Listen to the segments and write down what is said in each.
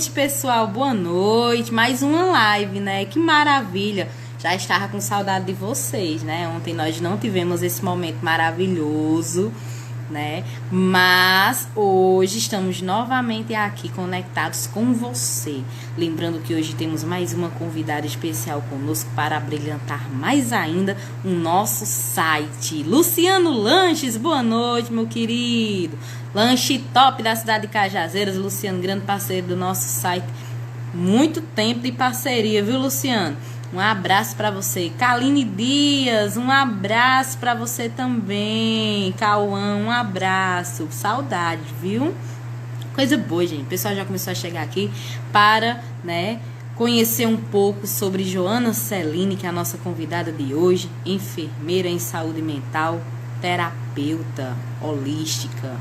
noite, pessoal. Boa noite. Mais uma live, né? Que maravilha. Já estava com saudade de vocês, né? Ontem nós não tivemos esse momento maravilhoso, né? Mas hoje estamos novamente aqui conectados com você. Lembrando que hoje temos mais uma convidada especial conosco para brilhantar mais ainda o nosso site. Luciano Lanches, boa noite, meu querido. Lanche top da cidade de Cajazeiras, Luciano, grande parceiro do nosso site. Muito tempo de parceria, viu, Luciano? Um abraço para você. Kaline Dias, um abraço para você também. Cauã, um abraço. Saudade, viu? Coisa boa, gente. O pessoal já começou a chegar aqui para, né, conhecer um pouco sobre Joana Celine, que é a nossa convidada de hoje, enfermeira em saúde mental, terapeuta holística.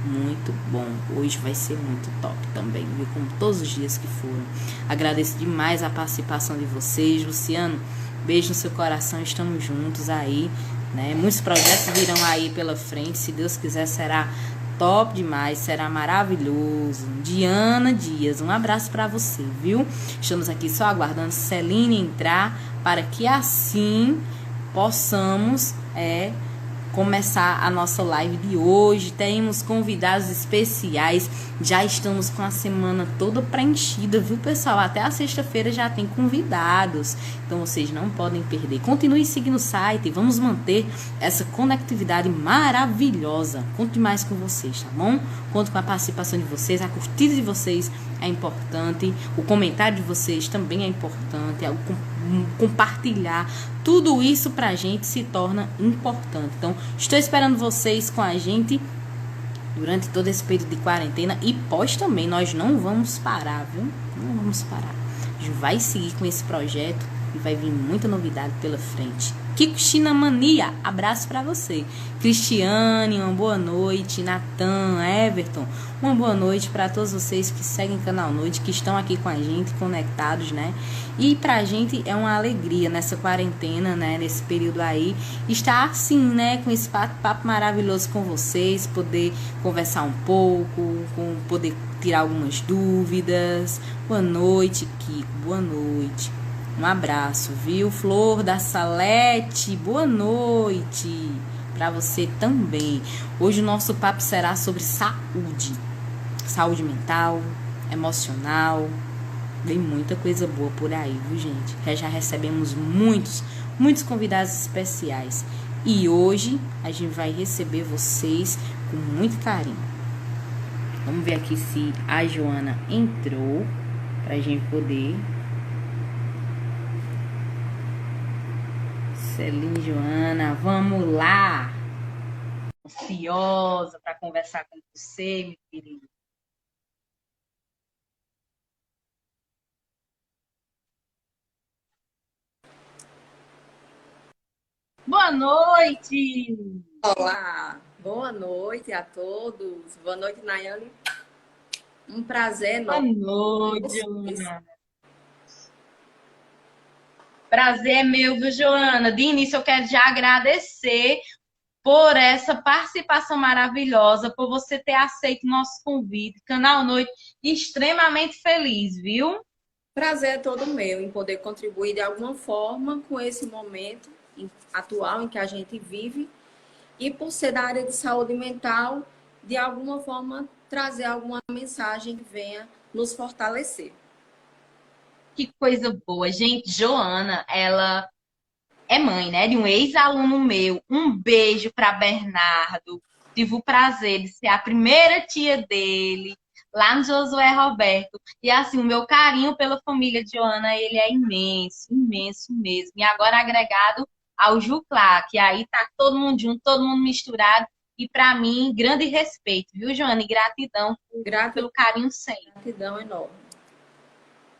Muito bom. Hoje vai ser muito top também, viu? Como todos os dias que foram. Agradeço demais a participação de vocês. Luciano, beijo no seu coração. Estamos juntos aí, né? Muitos projetos virão aí pela frente. Se Deus quiser, será top demais. Será maravilhoso. Diana Dias, um abraço para você, viu? Estamos aqui só aguardando Celine entrar para que assim possamos começar a nossa live de hoje. Temos convidados especiais. Já estamos com a semana toda preenchida, viu, pessoal? Até a sexta-feira já tem convidados. Então vocês não podem perder. Continue seguindo o site. Vamos manter essa conectividade maravilhosa. Conto demais com vocês, tá bom? Conto com a participação de vocês. A curtida de vocês é importante. O comentário de vocês também é importante. Compartilhar. Tudo isso pra gente se torna importante. Então, estou esperando vocês com a gente durante todo esse período de quarentena e pós também. Nós não vamos parar, viu? Não vamos parar. A gente vai seguir com esse projeto e vai vir muita novidade pela frente. Kiko China Mania, abraço pra você. Cristiane, uma boa noite. Natan, Everton, uma boa noite para todos vocês que seguem o Canal Noite, que estão aqui com a gente, conectados, né? E pra gente é uma alegria nessa quarentena, né? Nesse período aí, estar assim, né? Com esse papo maravilhoso com vocês, poder conversar um pouco, poder tirar algumas dúvidas. Boa noite, Kiko, boa noite. Um abraço, viu? Flor da Salete, boa noite para você também. Hoje o nosso papo será sobre saúde. Saúde mental, emocional. Tem muita coisa boa por aí, viu, gente? Já recebemos muitos convidados especiais. E hoje a gente vai receber vocês com muito carinho. Vamos ver aqui se a Joana entrou pra gente poder... Celine, Joana, vamos lá! Ansiosa para conversar com você, meu querido. Boa noite! Olá, boa noite a todos. Boa noite, Nayane. Um prazer enorme. Boa noite, Joana. Prazer é meu, viu, Joana? De início, eu quero já agradecer por essa participação maravilhosa, por você ter aceito o nosso convite. Canal Noite, extremamente feliz, viu? Prazer é todo meu em poder contribuir de alguma forma com esse momento atual em que a gente vive e por ser da área de saúde mental, de alguma forma trazer alguma mensagem que venha nos fortalecer. Que coisa boa. Gente, Joana, ela é mãe, né, de um ex-aluno meu. Um beijo para Bernardo. Tive o prazer de ser a primeira tia dele lá no Josué Roberto. E assim, o meu carinho pela família de Joana, ele é imenso, imenso mesmo. E agora agregado ao Juclá, que aí tá todo mundo junto, todo mundo misturado. E para mim, grande respeito, viu, Joana? E gratidão pelo carinho sempre. Gratidão enorme.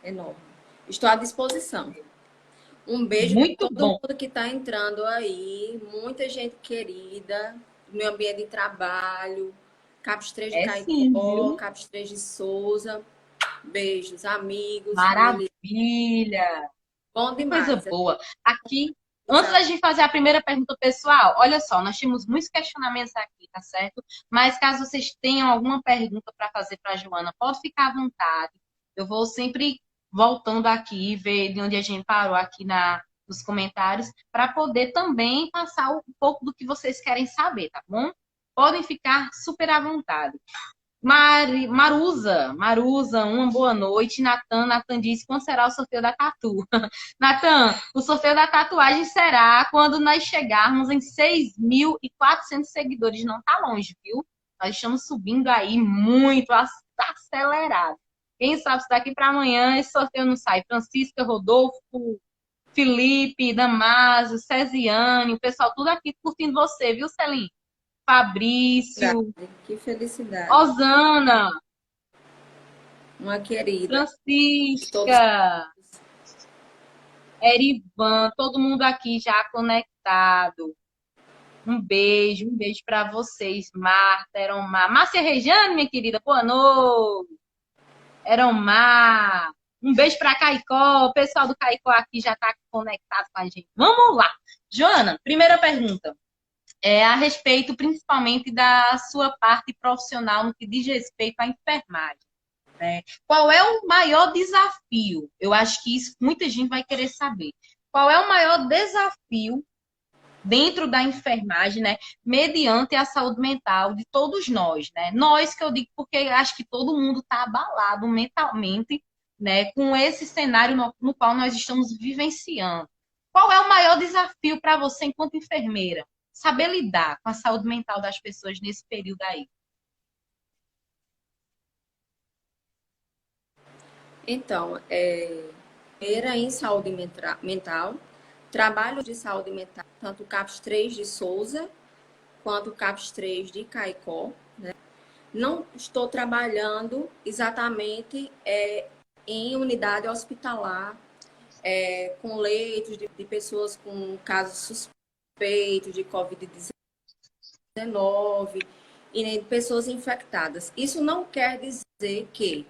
Enorme. Estou à disposição. Um beijo Muito para todo bom. mundo que está entrando aí, muita gente querida, no meu ambiente de trabalho, Capistrês de Sim, Caicó, viu? Capistrês de Souza. Beijos, amigos, familiares. Maravilha. Bom Que coisa demais. boa. Aqui, antes da gente fazer a primeira pergunta pessoal, olha só, nós tínhamos muitos questionamentos aqui, tá certo? Mas caso vocês tenham alguma pergunta para fazer para a Joana, pode ficar à vontade. Eu vou sempre voltando aqui, ver de onde a gente parou aqui nos comentários, para poder também passar um pouco do que vocês querem saber, tá bom? Podem ficar super à vontade. Marusa, uma boa noite. Natan disse quando será o sorteio da tatu. Natan, o sorteio da tatuagem será quando nós chegarmos em 6.400 seguidores. Não tá longe, viu? Nós estamos subindo aí muito acelerado. Quem sabe se daqui para amanhã esse sorteio não sai. Francisca, Rodolfo, Felipe, Damásio, Cesiane, o pessoal tudo aqui curtindo você, viu, Celine? Fabrício, Que felicidade. Osana, Uma querida. Francisca, Erivan, todo mundo aqui já conectado. Um beijo para vocês, Marta, Eromar. Márcia Rejane, minha querida, boa noite. Eromar, um beijo para Caicó, o pessoal do Caicó aqui já está conectado com a gente. Vamos lá. Joana, primeira pergunta. É a respeito principalmente da sua parte profissional no que diz respeito à enfermagem. Né? Qual é o maior desafio? Eu acho que isso muita gente vai querer saber. Qual é o maior desafio dentro da enfermagem, né? Mediante a saúde mental de todos nós, né? Nós que eu digo porque acho que todo mundo está abalado mentalmente, né? Com esse cenário no qual nós estamos vivenciando. Qual é o maior desafio para você enquanto enfermeira? Saber lidar com a saúde mental das pessoas nesse período aí. Então, primeira em saúde mental, trabalho de saúde mental, tanto o CAPS 3 de Souza, quanto o CAPS 3 de Caicó. Né? Não estou trabalhando exatamente em unidade hospitalar, com leitos de pessoas com casos suspeitos de Covid-19 e nem de pessoas infectadas. Isso não quer dizer que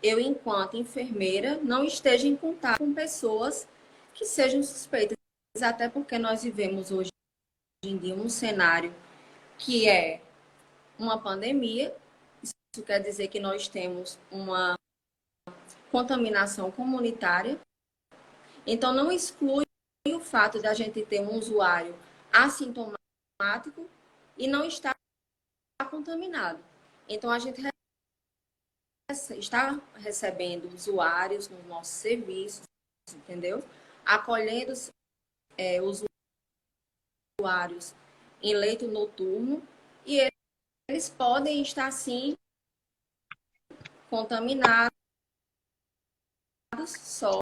eu, enquanto enfermeira, não esteja em contato com pessoas que sejam suspeitas, até porque nós vivemos hoje em dia um cenário que é uma pandemia. Isso quer dizer que nós temos uma contaminação comunitária. Então, não exclui o fato de a gente ter um usuário assintomático e não estar contaminado. Então, a gente está recebendo usuários nos nossos serviços, entendeu? Acolhendo usuários em leito noturno e eles podem estar, sim, contaminados, só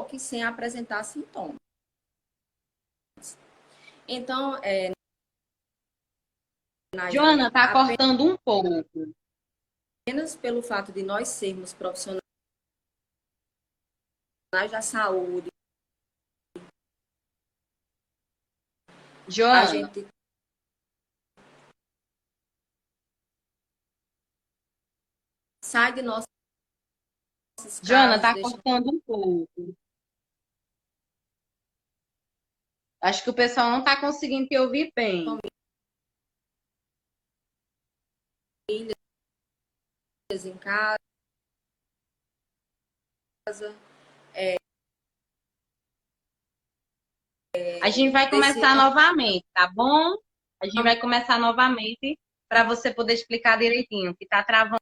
que sem apresentar sintomas. Então, Joana, tá cortando um pouco. Apenas pelo fato de nós sermos profissionais da saúde, Joana, a gente sai de nossas casas. Joana, tá cortando um pouco. Acho que o pessoal não está conseguindo te ouvir bem. Famílias em casa. A gente vai começar novamente, tá bom? A gente vai começar novamente para você poder explicar direitinho, que tá travando.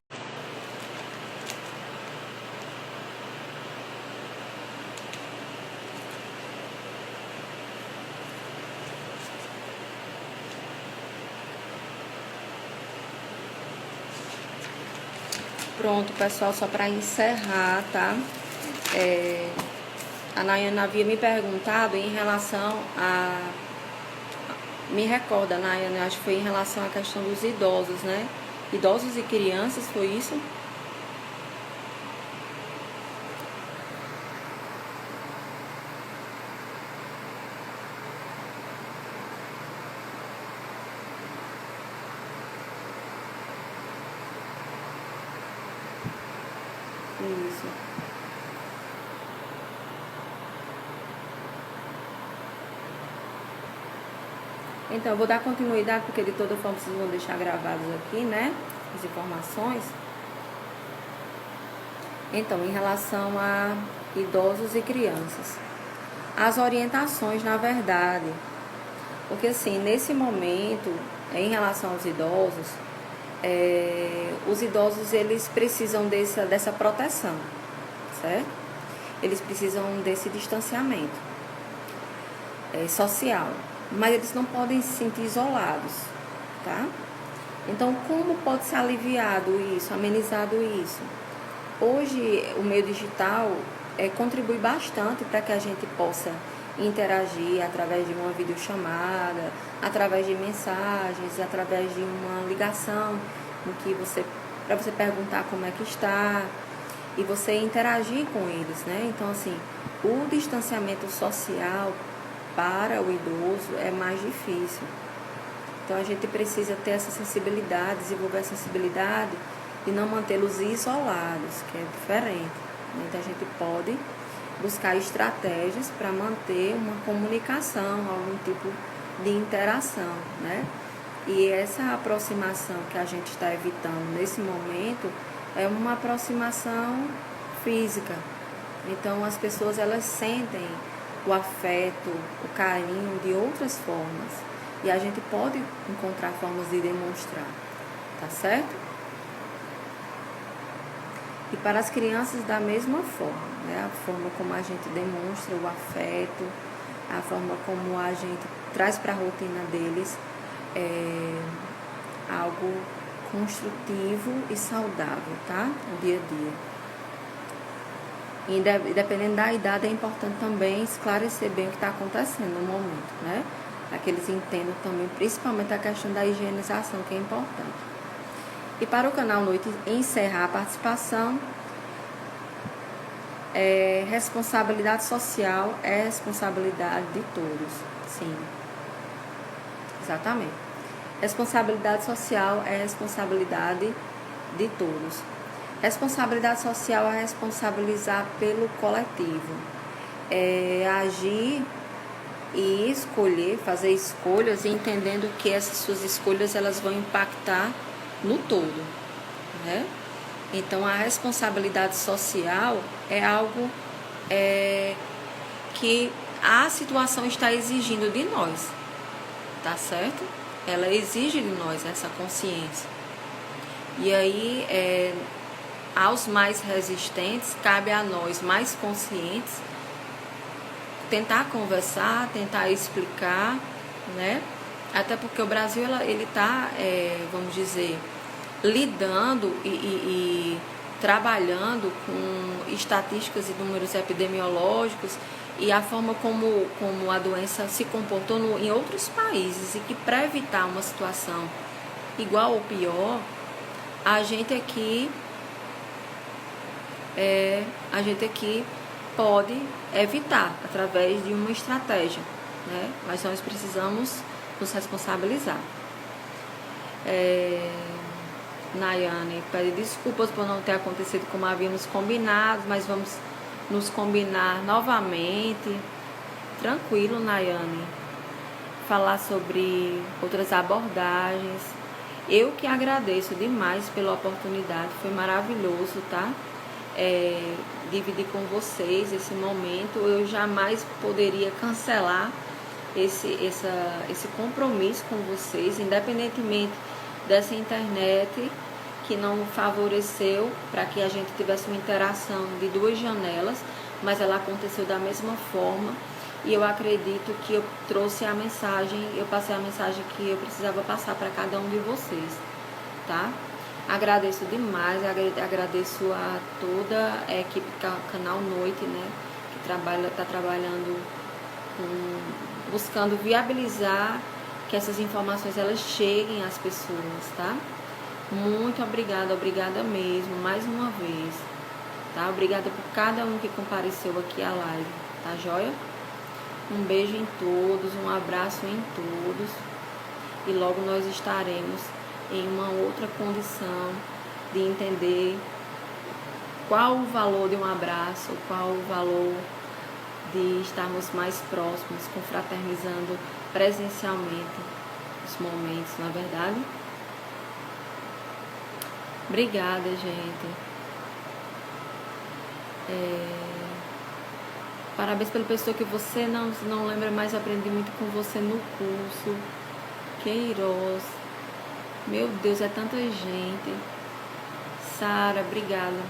Pronto, pessoal, só para encerrar, tá? A Nayana havia me perguntado em relação a... Me recorda, Nayana, acho que foi em relação à questão dos idosos, né? Idosos e crianças, foi isso? Isso. Então, eu vou dar continuidade, porque de toda forma vocês vão deixar gravados aqui, né? As informações. Então, em relação a idosos e crianças, as orientações, na verdade, porque assim, nesse momento, em relação aos idosos, os idosos eles precisam dessa proteção, certo? Eles precisam desse distanciamento social, mas eles não podem se sentir isolados, tá? Então, como pode ser aliviado isso, amenizado isso? Hoje, o meio digital contribui bastante para que a gente possa interagir através de uma videochamada, através de mensagens, através de uma ligação, para você perguntar como é que está e você interagir com eles, né? Então, assim, o distanciamento social para o idoso é mais difícil. Então, a gente precisa ter essa sensibilidade, desenvolver a sensibilidade e não mantê-los isolados, que é diferente. Então, a gente pode buscar estratégias para manter uma comunicação, algum tipo de interação, né? E essa aproximação que a gente está evitando nesse momento é uma aproximação física. Então, as pessoas, elas sentem o afeto, o carinho de outras formas. E a gente pode encontrar formas de demonstrar, tá certo? E para as crianças, da mesma forma, né? A forma como a gente demonstra o afeto, a forma como a gente traz para a rotina deles algo construtivo e saudável, tá? No dia a dia. E dependendo da idade, é importante também esclarecer bem o que está acontecendo no momento, né? Para que eles entendam também, principalmente a questão da higienização, que é importante. E para o canal Noite encerrar a participação, responsabilidade social é responsabilidade de todos. Sim, exatamente. Responsabilidade social é responsabilidade de todos. Responsabilidade social é responsabilizar pelo coletivo. Agir e escolher, fazer escolhas e entendendo que essas suas escolhas elas vão impactar no todo, né? Então, a responsabilidade social é algo que a situação está exigindo de nós, tá certo? Ela exige de nós essa consciência. E aí, aos mais resistentes, cabe a nós, mais conscientes, tentar conversar, tentar explicar, né? Até porque o Brasil ele está, vamos dizer, lidando e trabalhando com estatísticas e números epidemiológicos e a forma como a doença se comportou em outros países, e que para evitar uma situação igual ou pior, a gente aqui pode evitar através de uma estratégia, né? Mas nós precisamos nos responsabilizar. Nayane pede desculpas por não ter acontecido como havíamos combinado, mas vamos nos combinar novamente. Tranquilo, Nayane. Falar sobre outras abordagens. Eu que agradeço demais pela oportunidade, foi maravilhoso, tá? Dividir com vocês esse momento. Eu jamais poderia cancelar esse compromisso com vocês, independentemente dessa internet que não favoreceu para que a gente tivesse uma interação de duas janelas, mas ela aconteceu da mesma forma, e eu acredito que eu trouxe a mensagem, eu passei a mensagem que eu precisava passar para cada um de vocês, tá? Agradeço demais, agradeço a toda a equipe do canal Noite, né, que está trabalhando buscando viabilizar que essas informações elas cheguem às pessoas, tá? Muito obrigada mesmo, mais uma vez, tá? Obrigada por cada um que compareceu aqui à live, tá joia? Um beijo em todos, um abraço em todos, e logo nós estaremos em uma outra condição de entender qual o valor de um abraço, qual o valor de estarmos mais próximos, confraternizando presencialmente os momentos, não é verdade? Obrigada, gente. Parabéns pela pessoa que você não lembra, mas aprendi muito com você no curso. Queiroz. Meu Deus, é tanta gente. Sara, obrigada.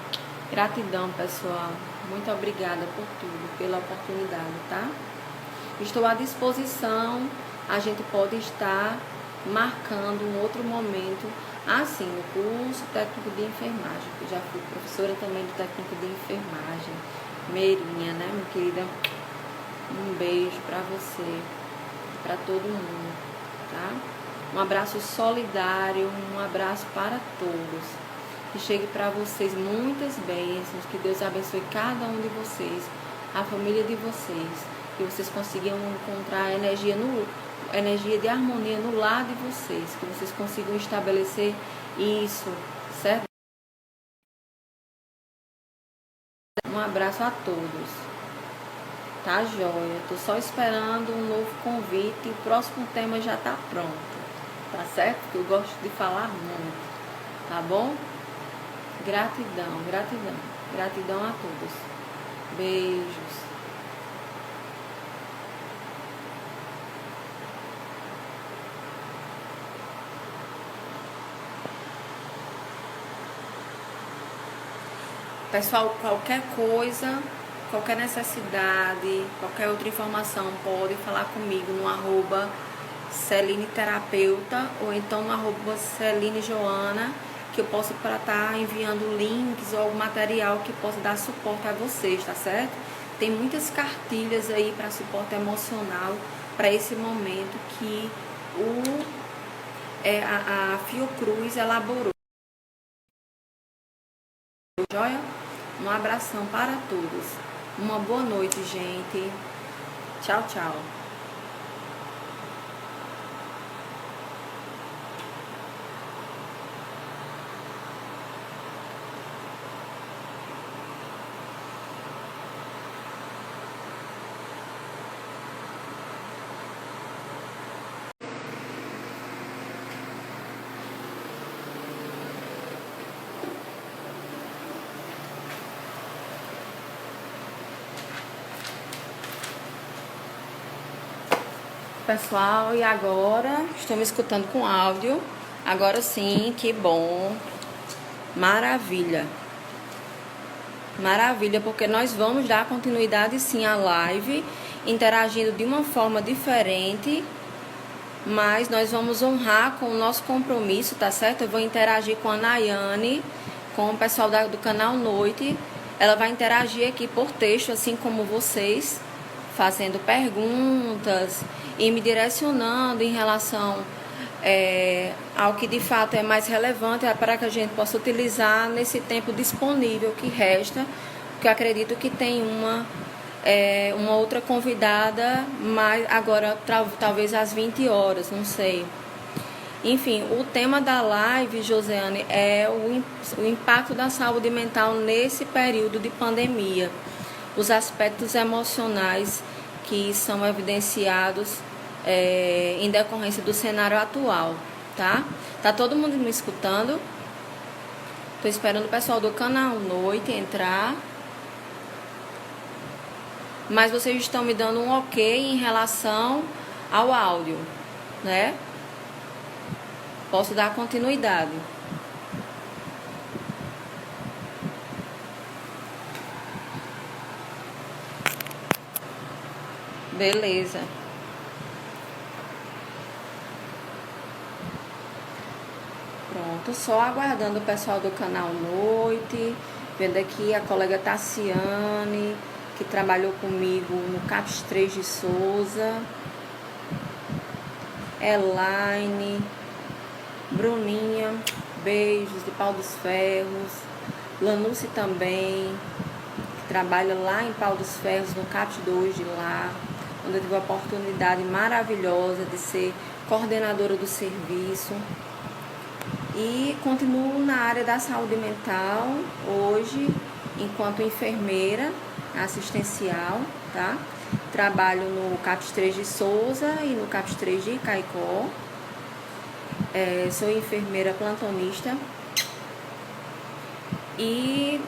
Gratidão, pessoal. Muito obrigada por tudo, pela oportunidade, tá? Estou à disposição. A gente pode estar marcando um outro momento. Sim, no curso técnico de enfermagem. Eu já fui professora também do técnico de enfermagem. Meirinha, né, minha querida? Um beijo pra você, pra todo mundo, tá? Um abraço solidário, um abraço para todos. Que chegue para vocês muitas bênçãos, que Deus abençoe cada um de vocês, a família de vocês, que vocês consigam encontrar energia de harmonia no lar de vocês, que vocês consigam estabelecer isso, certo? Um abraço a todos. Tá joia? Tô só esperando um novo convite. O próximo tema já tá pronto. Tá certo? Porque eu gosto de falar muito. Tá bom? Gratidão, gratidão. Gratidão a todos. Beijos. Pessoal, qualquer coisa, qualquer necessidade, qualquer outra informação, pode falar comigo no @Celine Terapeuta ou então no @Celine Joana, que eu posso estar enviando links ou algum material que possa dar suporte a vocês, tá certo? Tem muitas cartilhas aí para suporte emocional para esse momento que a Fiocruz elaborou. Joia? Um abração para todos. Uma boa noite, gente. Tchau, tchau. Pessoal, e agora estou me escutando com áudio. Agora sim, que bom. Maravilha. Maravilha, porque nós vamos dar continuidade sim à live, interagindo de uma forma diferente, mas nós vamos honrar com o nosso compromisso, tá certo? Eu vou interagir com a Nayane, com o pessoal do canal Noite. Ela vai interagir aqui por texto, assim como vocês, fazendo perguntas e me direcionando em relação ao que de fato é mais relevante para que a gente possa utilizar nesse tempo disponível que resta, porque eu acredito que tem uma outra convidada, mas agora talvez às 20 horas, não sei. Enfim, o tema da live, Josiane, é o impacto da saúde mental nesse período de pandemia, os aspectos emocionais que são evidenciados em decorrência do cenário atual, tá? Tá todo mundo me escutando? Tô esperando o pessoal do canal Noite entrar. Mas vocês estão me dando um ok em relação ao áudio, né? Posso dar continuidade. Beleza. Pronto, só aguardando o pessoal do canal Noite. Vendo aqui a colega Tassiane, que trabalhou comigo no CAPS 3 de Souza. Elaine, Bruninha, beijos de Pau dos Ferros. Lanuce também, que trabalha lá em Pau dos Ferros, no CAPS 2 de lá, onde eu tive a oportunidade maravilhosa de ser coordenadora do serviço. E continuo na área da saúde mental hoje, enquanto enfermeira assistencial, tá? Trabalho no CAPS 3 de Souza e no CAPS 3 de Caicó. Sou enfermeira plantonista. E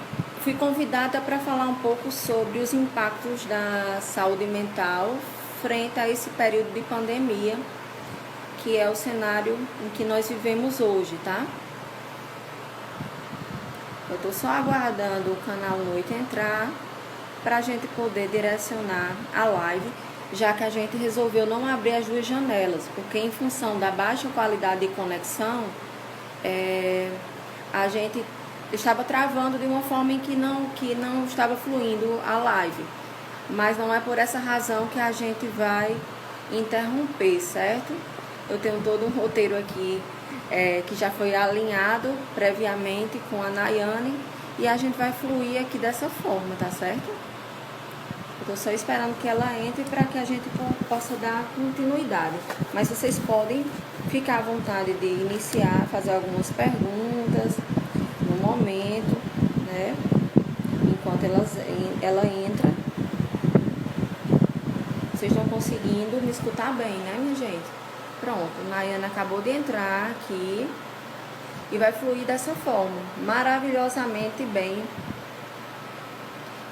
fui convidada para falar um pouco sobre os impactos da saúde mental frente a esse período de pandemia, que é o cenário em que nós vivemos hoje, tá? Eu estou só aguardando o canal Noite entrar para a gente poder direcionar a live, já que a gente resolveu não abrir as duas janelas, porque em função da baixa qualidade de conexão, a gente estava travando de uma forma em que não estava fluindo a live. Mas não é por essa razão que a gente vai interromper, certo? Eu tenho todo um roteiro aqui que já foi alinhado previamente com a Nayane e a gente vai fluir aqui dessa forma, tá certo? Eu tô só esperando que ela entre para que a gente possa dar continuidade. Mas vocês podem ficar à vontade de iniciar, fazer algumas perguntas no momento, né? Enquanto ela entra. Vocês estão conseguindo me escutar bem, né, minha gente? Pronto, Nayane acabou de entrar aqui e vai fluir dessa forma, maravilhosamente bem.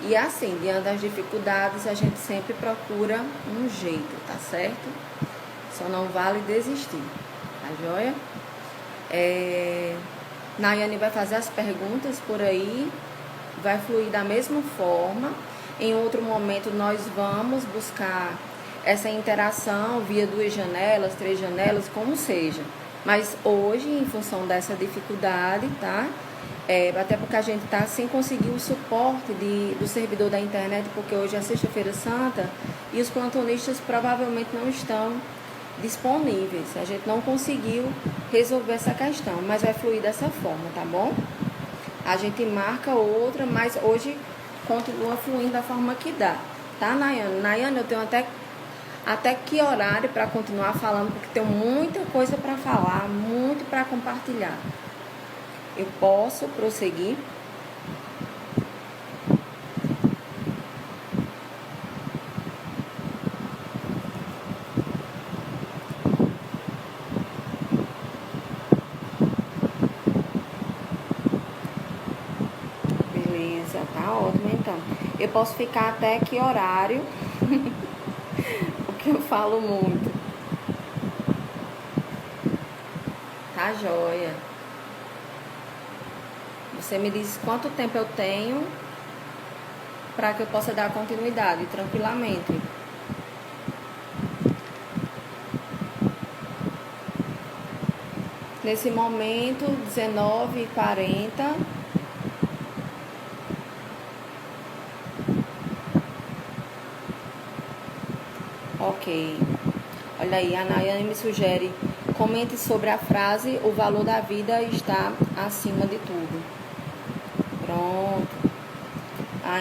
E assim, diante das dificuldades, a gente sempre procura um jeito, tá certo? Só não vale desistir, tá joia? Nayane vai fazer as perguntas por aí, vai fluir da mesma forma. Em outro momento, nós vamos buscar essa interação via 2 janelas, 3 janelas, como seja. Mas hoje, em função dessa dificuldade, tá? Até porque a gente está sem conseguir o suporte do servidor da internet, porque hoje é sexta-feira santa e os plantonistas provavelmente não estão disponíveis. A gente não conseguiu resolver essa questão, mas vai fluir dessa forma, tá bom? A gente marca outra, mas hoje continua fluindo da forma que dá, tá, Nayane? Nayane, eu tenho até que horário para continuar falando, porque tenho muita coisa para falar, muito para compartilhar. Eu posso prosseguir? Beleza, tá ótimo então. Eu posso ficar até que horário? Porque eu falo muito. Tá joia. Você me diz quanto tempo eu tenho para que eu possa dar continuidade tranquilamente. Nesse momento, 19h40. Ok. Olha aí, a Nayane me sugere: comente sobre a frase "o valor da vida está acima de tudo". Pronto.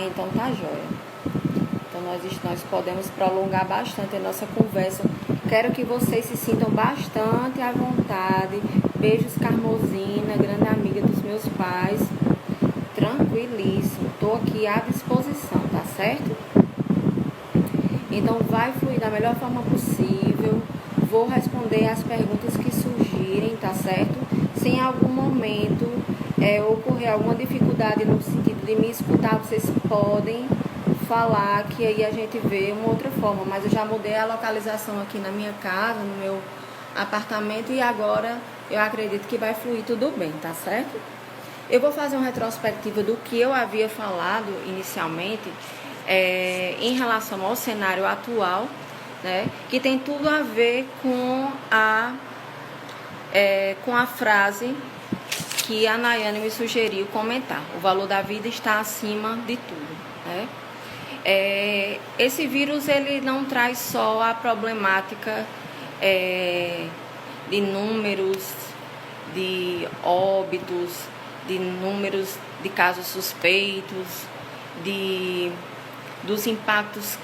Então tá jóia. Então nós podemos prolongar bastante a nossa conversa. Quero que vocês se sintam bastante à vontade. Beijos, Carmosina, grande amiga dos meus pais. Tranquilíssimo. Tô aqui à disposição, tá certo? Então vai fluir da melhor forma possível. Vou responder as perguntas que surgirem, tá certo? Se em algum momento ocorrer alguma dificuldade no sentido de me escutar, vocês podem falar, que aí a gente vê uma outra forma. Mas eu já mudei a localização aqui na minha casa, no meu apartamento, e agora eu acredito que vai fluir tudo bem, tá certo? Eu vou fazer uma retrospectiva do que eu havia falado inicialmente em relação ao cenário atual, né, que tem tudo a ver com a frase que a Nayane me sugeriu comentar: o valor da vida está acima de tudo, né? Esse vírus, ele não traz só a problemática de números de óbitos, de números de casos suspeitos, dos impactos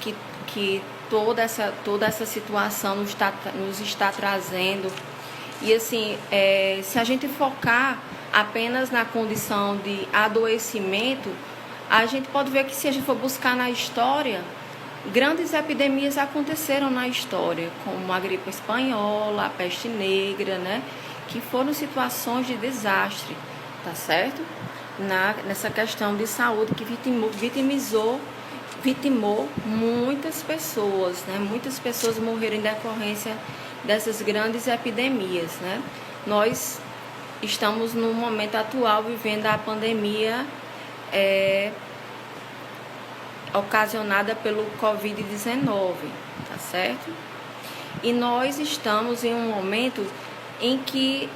que toda essa situação nos está trazendo. E assim, se a gente focar apenas na condição de adoecimento, a gente pode ver que, se a gente for buscar na história, grandes epidemias aconteceram na história, como a gripe espanhola, a peste negra, né? Que foram situações de desastre, tá certo? nessa questão de saúde que vitimou muitas pessoas, né? Muitas pessoas morreram em decorrência dessas grandes epidemias, né? Nós estamos no momento atual vivendo a pandemia ocasionada pelo Covid-19, tá certo? E nós estamos em um momento em que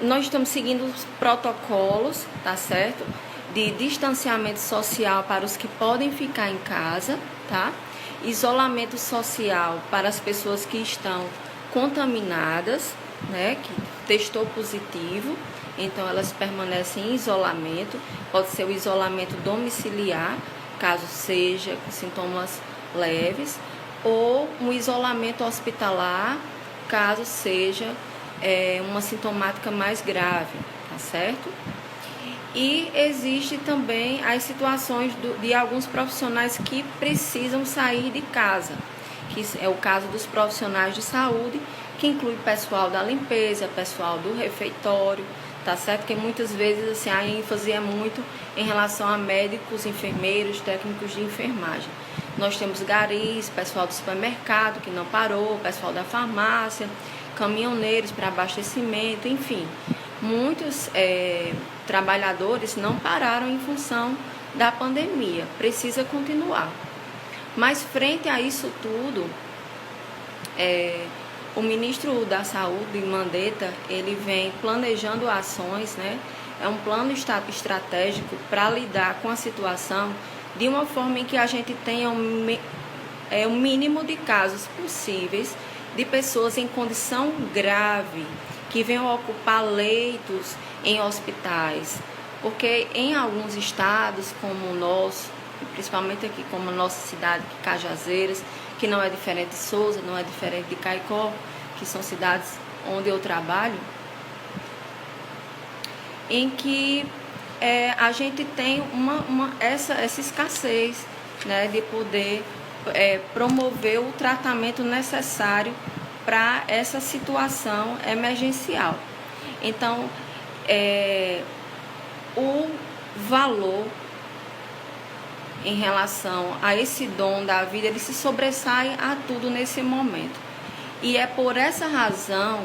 nós estamos seguindo os protocolos, tá certo? De distanciamento social para os que podem ficar em casa, tá? Isolamento social para as pessoas que estão contaminadas, né? Que testou positivo, então elas permanecem em isolamento. Pode ser o isolamento domiciliar, caso seja com sintomas leves, ou um isolamento hospitalar, caso seja uma sintomática mais grave, tá certo? E existe também as situações de alguns profissionais que precisam sair de casa, que é o caso dos profissionais de saúde, que inclui pessoal da limpeza, pessoal do refeitório, tá certo? Que muitas vezes assim, a ênfase é muito em relação a médicos, enfermeiros, técnicos de enfermagem. Nós temos garis, pessoal do supermercado que não parou, pessoal da farmácia, caminhoneiros para abastecimento, enfim. Muitos trabalhadores não pararam em função da pandemia, precisa continuar. Mas frente a isso tudo, o ministro da Saúde, Mandetta, ele vem planejando ações, né? É um plano estratégico para lidar com a situação de uma forma em que a gente tenha o mínimo de casos possíveis de pessoas em condição grave que venham ocupar leitos em hospitais, porque em alguns estados como o nosso, principalmente aqui como a nossa cidade, Cajazeiras, que não é diferente de Souza, não é diferente de Caicó, que são cidades onde eu trabalho, em que a gente tem essa escassez, né, de poder promover o tratamento necessário para essa situação emergencial. Então, o valor em relação a esse dom da vida, ele se sobressai a tudo nesse momento. E é por essa razão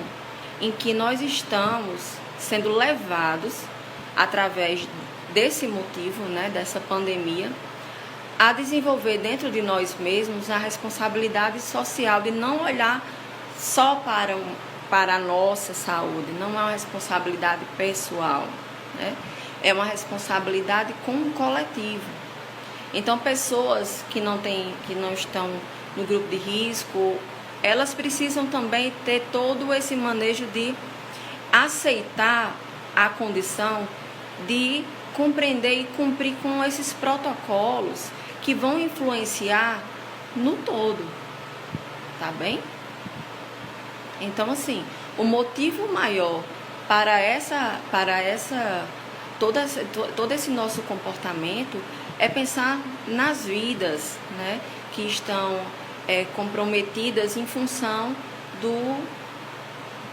em que nós estamos sendo levados, através desse motivo, né, dessa pandemia, a desenvolver dentro de nós mesmos a responsabilidade social de não olhar só para a nossa saúde, não é uma responsabilidade pessoal, né? É uma responsabilidade com o coletivo. Então, pessoas que não estão no grupo de risco, elas precisam também ter todo esse manejo de aceitar a condição de compreender e cumprir com esses protocolos que vão influenciar no todo, tá bem? Então, assim, o motivo maior para todo esse nosso comportamento é pensar nas vidas, né, que estão comprometidas em função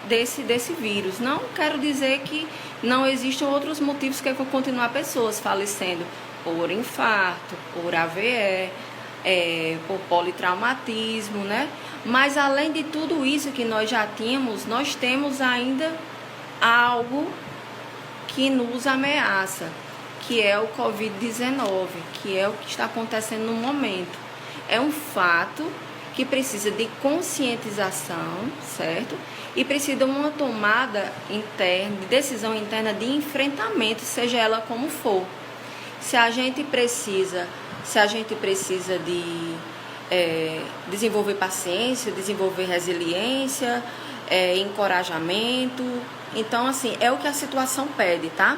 desse vírus. Não quero dizer que não existam outros motivos que vão continuar pessoas falecendo por infarto, por AVE, por politraumatismo, né? Mas além de tudo isso que nós já tínhamos, nós temos ainda algo que nos ameaça, que é o Covid-19, que é o que está acontecendo no momento. É um fato que precisa de conscientização, certo? E precisa de uma tomada interna, de decisão interna de enfrentamento, seja ela como for. Se a gente precisa de desenvolver paciência, desenvolver resiliência, encorajamento. Então, assim, é o que a situação pede, tá?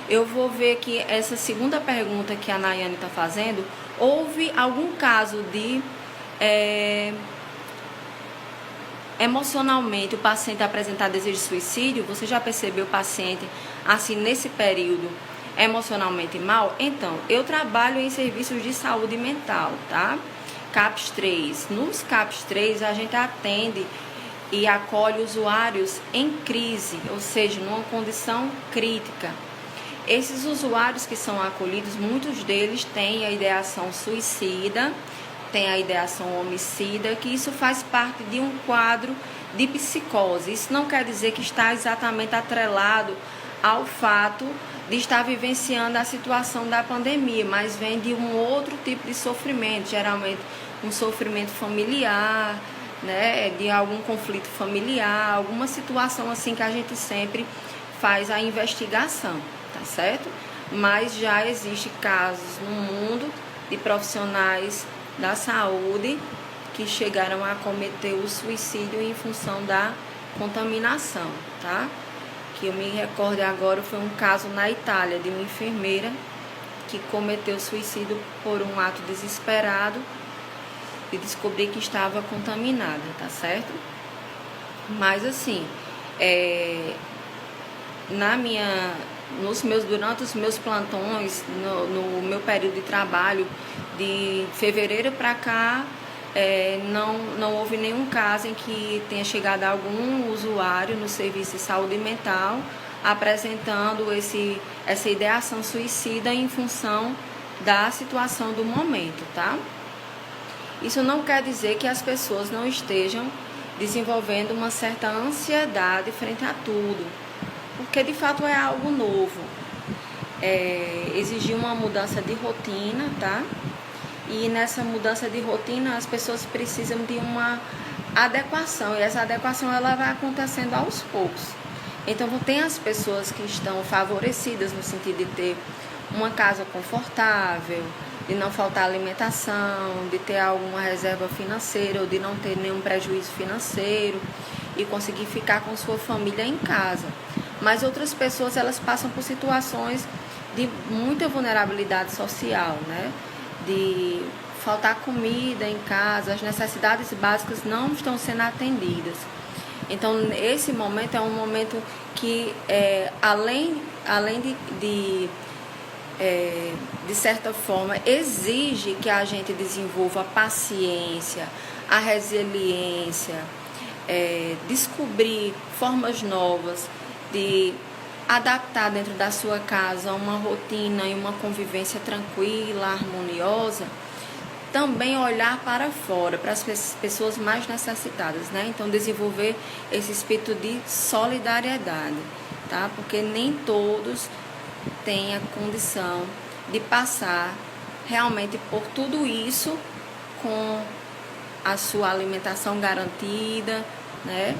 Eu vou ver aqui essa segunda pergunta que a Nayane está fazendo. Houve algum caso de emocionalmente o paciente apresentar desejo de suicídio? Você já percebeu o paciente assim nesse período emocionalmente mal? Então, eu trabalho em serviços de saúde mental, tá? CAPS 3. Nos CAPS 3 a gente atende e acolhe usuários em crise, ou seja, numa condição crítica. Esses usuários que são acolhidos, muitos deles têm a ideação suicida, têm a ideação homicida, que isso faz parte de um quadro de psicose. Isso não quer dizer que está exatamente atrelado ao fato de estar vivenciando a situação da pandemia, mas vem de um outro tipo de sofrimento, geralmente um sofrimento familiar, né, de algum conflito familiar, alguma situação assim que a gente sempre faz a investigação, tá certo? Mas já existe casos no mundo de profissionais da saúde que chegaram a cometer o suicídio em função da contaminação, tá? Que eu me recordo agora foi um caso na Itália de uma enfermeira que cometeu suicídio por um ato desesperado de descobrir que estava contaminada, tá certo? Mas assim, durante os meus plantões, no meu período de trabalho, de fevereiro para cá, não houve nenhum caso em que tenha chegado algum usuário no serviço de saúde mental apresentando essa ideação suicida em função da situação do momento, tá? Isso não quer dizer que as pessoas não estejam desenvolvendo uma certa ansiedade frente a tudo, porque de fato é algo novo. Exigir uma mudança de rotina, tá? E nessa mudança de rotina as pessoas precisam de uma adequação, e essa adequação ela vai acontecendo aos poucos. Então tem as pessoas que estão favorecidas no sentido de ter uma casa confortável, de não faltar alimentação, de ter alguma reserva financeira ou de não ter nenhum prejuízo financeiro e conseguir ficar com sua família em casa. Mas outras pessoas elas passam por situações de muita vulnerabilidade social, né? De faltar comida em casa, as necessidades básicas não estão sendo atendidas. Então, esse momento é um momento que, além de certa forma, exige que a gente desenvolva a paciência, a resiliência, descobrir formas novas de adaptar dentro da sua casa uma rotina e uma convivência tranquila, harmoniosa. Também olhar para fora, para as pessoas mais necessitadas, né? Então, desenvolver esse espírito de solidariedade, tá? Porque nem todos têm a condição de passar realmente por tudo isso com a sua alimentação garantida, né?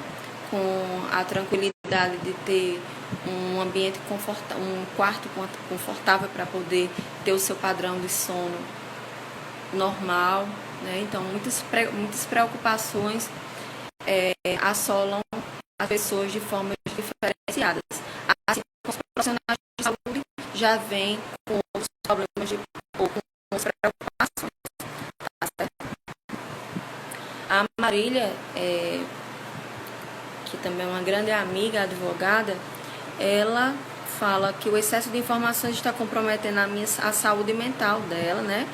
Com a tranquilidade de ter um ambiente confortável, um quarto confortável para poder ter o seu padrão de sono normal, né? Então muitas preocupações assolam as pessoas de formas diferenciadas. Assim como os profissionais de saúde já vêm com outros problemas ou com outras preocupações. Tá certo? A Marília, que também é uma grande amiga, advogada, ela fala que o excesso de informações está comprometendo a saúde mental dela, né?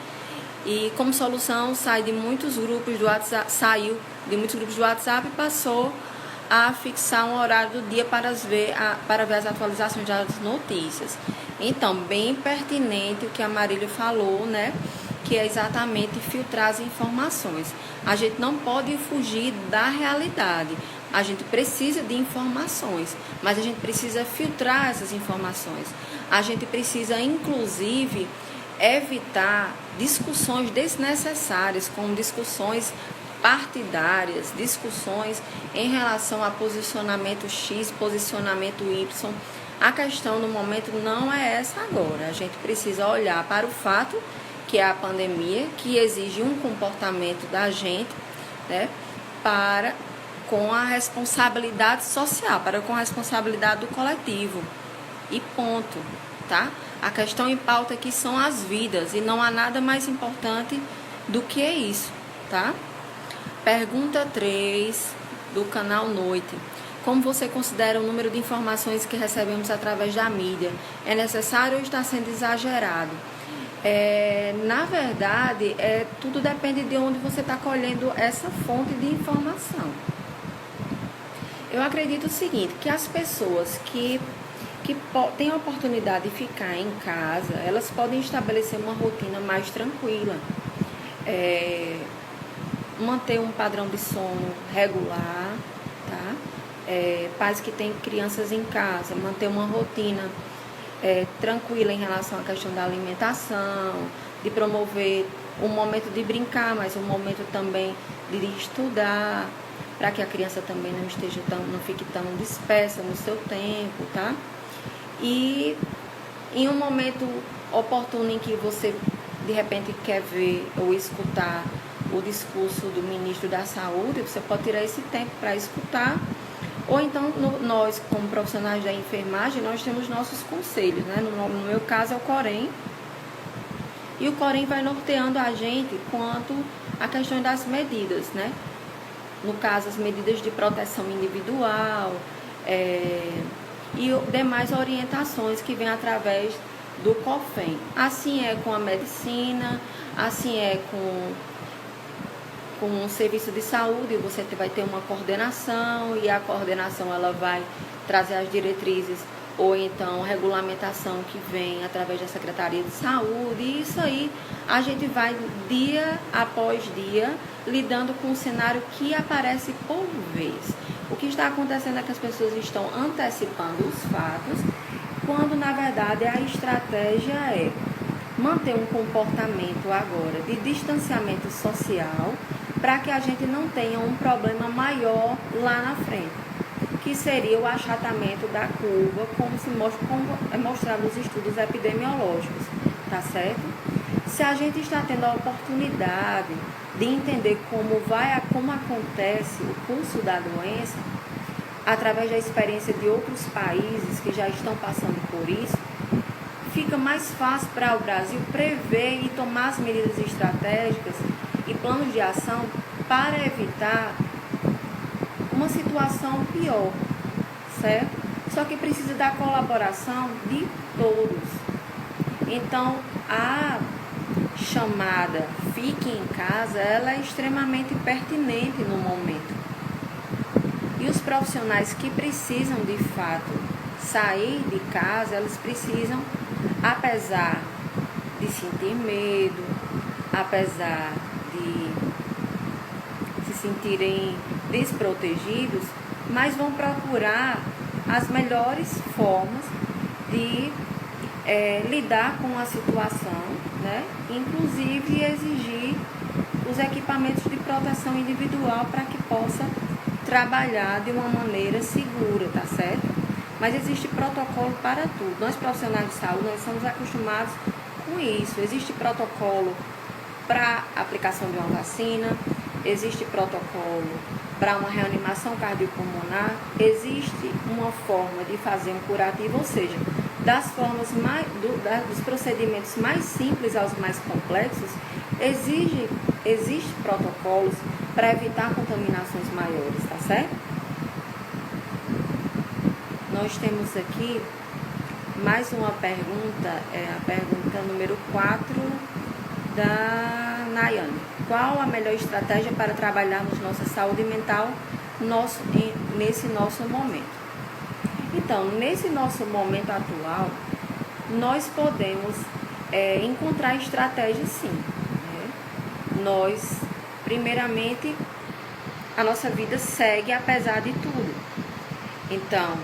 E como solução saiu de muitos grupos do WhatsApp e passou a fixar um horário do dia para ver as atualizações das notícias. Então, bem pertinente o que a Marília falou, né? Que é exatamente filtrar as informações. A gente não pode fugir da realidade. A gente precisa de informações, mas a gente precisa filtrar essas informações. A gente precisa, inclusive, evitar discussões desnecessárias, como discussões partidárias, discussões em relação a posicionamento X, posicionamento Y. A questão no momento não é essa agora. A gente precisa olhar para o fato que é a pandemia, que exige um comportamento da gente, né, com a responsabilidade social, com a responsabilidade do coletivo. E ponto, tá? A questão em pauta aqui são as vidas e não há nada mais importante do que isso, tá? Pergunta 3 do canal Noite. Como você considera o número de informações que recebemos através da mídia? É necessário ou está sendo exagerado? Na verdade, tudo depende de onde você está colhendo essa fonte de informação. Eu acredito o seguinte, que as pessoas que que têm a oportunidade de ficar em casa, elas podem estabelecer uma rotina mais tranquila, manter um padrão de sono regular, tá? Pais que têm crianças em casa, manter uma rotina tranquila em relação à questão da alimentação, de promover um momento de brincar, mas um momento também de estudar, para que a criança também não fique tão dispersa no seu tempo, tá? E em um momento oportuno em que você de repente quer ver ou escutar o discurso do ministro da Saúde, você pode tirar esse tempo para escutar. Ou então, nós, como profissionais da enfermagem, nós temos nossos conselhos, né? No meu caso, é o Corém. E o Corém vai norteando a gente quanto à questão das medidas, né? No caso, as medidas de proteção individual e demais orientações que vêm através do COFEM. Assim é com a medicina, assim é com o serviço de saúde, você vai ter uma coordenação e a coordenação ela vai trazer as diretrizes ou então regulamentação que vem através da Secretaria de Saúde. E isso aí a gente vai dia após dia lidando com um cenário que aparece por vez. O que está acontecendo é que as pessoas estão antecipando os fatos, quando na verdade a estratégia é manter um comportamento agora de distanciamento social para que a gente não tenha um problema maior lá na frente, que seria o achatamento da curva, como é mostrado nos estudos epidemiológicos, tá certo? Se a gente está tendo a oportunidade de entender como acontece o curso da doença, através da experiência de outros países que já estão passando por isso, fica mais fácil para o Brasil prever e tomar as medidas estratégicas e planos de ação para evitar uma situação pior, certo? Só que precisa da colaboração de todos. Então, a chamada Fique em Casa, ela é extremamente pertinente no momento. E os profissionais que precisam, de fato, sair de casa, eles precisam, apesar de sentir medo, apesar de se sentirem desprotegidos, mas vão procurar as melhores formas de lidar com a situação, né? Inclusive exigir os equipamentos de proteção individual para que possa trabalhar de uma maneira segura, tá certo? Mas existe protocolo para tudo. Nós profissionais de saúde, nós somos acostumados com isso. Existe protocolo para aplicação de uma vacina, existe protocolo para uma reanimação cardiopulmonar, existe uma forma de fazer um curativo, ou seja, dos procedimentos mais simples aos mais complexos, existe protocolos para evitar contaminações maiores, tá certo? Nós temos aqui mais uma pergunta, a pergunta número 4 da Nayane. Qual a melhor estratégia para trabalharmos nossa saúde mental nesse nosso momento? Então, nesse nosso momento atual, nós podemos encontrar estratégias sim, né? Nós, primeiramente, a nossa vida segue apesar de tudo. Então,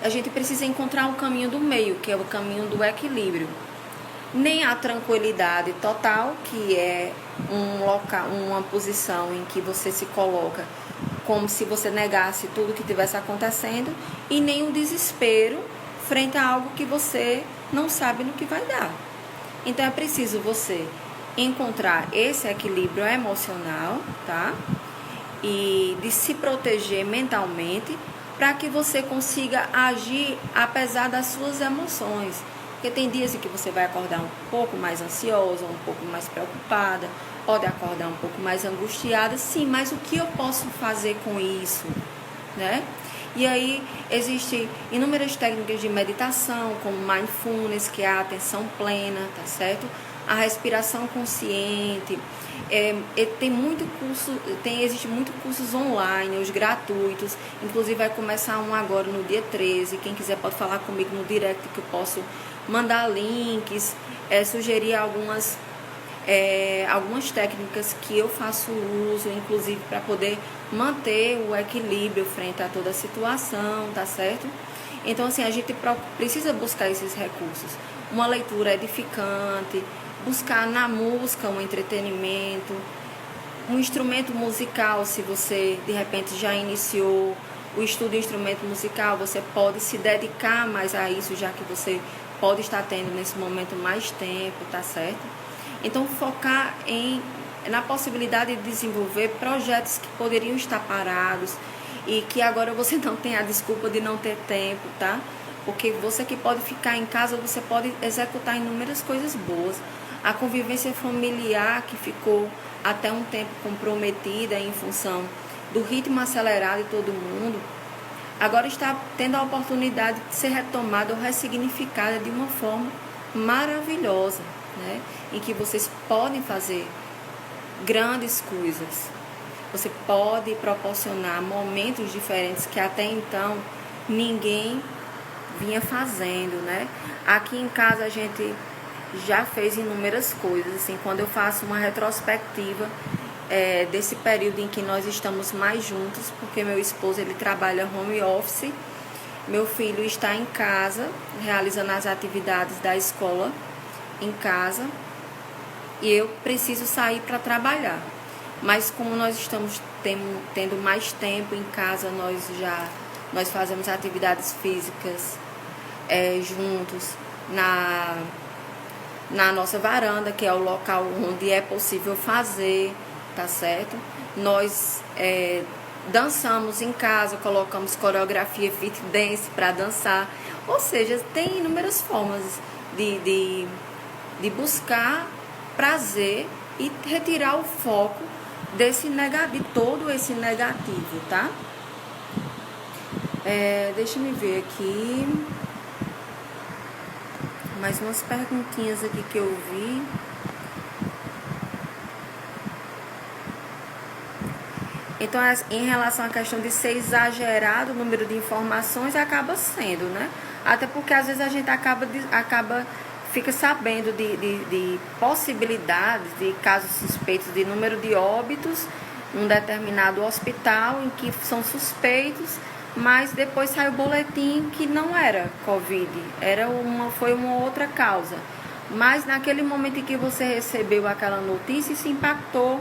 a gente precisa encontrar um caminho do meio, que é o caminho do equilíbrio. Nem a tranquilidade total, que é uma posição em que você se coloca como se você negasse tudo que estivesse acontecendo, e nem o desespero frente a algo que você não sabe no que vai dar. Então é preciso você encontrar esse equilíbrio emocional, tá? E de se proteger mentalmente para que você consiga agir apesar das suas emoções. Porque tem dias em que você vai acordar um pouco mais ansiosa, um pouco mais preocupada, pode acordar um pouco mais angustiada, sim, mas o que eu posso fazer com isso, né? E aí existem inúmeras técnicas de meditação, como mindfulness, que é a atenção plena, tá certo? a respiração consciente. Existe muito cursos online, os gratuitos. Inclusive vai começar um agora no dia 13. Quem quiser pode falar comigo no direct que eu posso mandar links, sugerir algumas técnicas que eu faço uso, inclusive para poder manter o equilíbrio frente a toda a situação, tá certo? Então, assim, a gente precisa buscar esses recursos. Uma leitura edificante, buscar na música um entretenimento, um instrumento musical, se você, de repente, já iniciou o estudo de instrumento musical, você pode se dedicar mais a isso, já que você pode estar tendo nesse momento mais tempo, tá certo? Então, focar na possibilidade de desenvolver projetos que poderiam estar parados e que agora você não tem a desculpa de não ter tempo, tá? Porque você que pode ficar em casa, você pode executar inúmeras coisas boas. A convivência familiar que ficou até um tempo comprometida em função do ritmo acelerado de todo mundo, agora está tendo a oportunidade de ser retomada ou ressignificada de uma forma maravilhosa, né? Em que vocês podem fazer grandes coisas. Você pode proporcionar momentos diferentes que até então ninguém vinha fazendo, né? Aqui em casa a gente já fez inúmeras coisas, assim, quando eu faço uma retrospectiva desse período em que nós estamos mais juntos, porque meu esposo ele trabalha home office, meu filho está em casa realizando as atividades da escola em casa e eu preciso sair para trabalhar. Mas como nós estamos tendo mais tempo em casa, nós fazemos atividades físicas juntos na nossa varanda, que é o local onde é possível fazer, tá certo? Nós dançamos em casa, colocamos coreografia fit dance para dançar, ou seja, tem inúmeras formas de buscar prazer e retirar o foco de todo esse negativo, tá? Deixa eu ver aqui mais umas perguntinhas aqui que eu vi. Então, em relação à questão de ser exagerado o número de informações, acaba sendo, né? Até porque às vezes a gente fica sabendo de possibilidades, de casos suspeitos, de número de óbitos num determinado hospital em que são suspeitos, mas depois sai o boletim que não era Covid, foi uma outra causa. Mas naquele momento em que você recebeu aquela notícia, isso impactou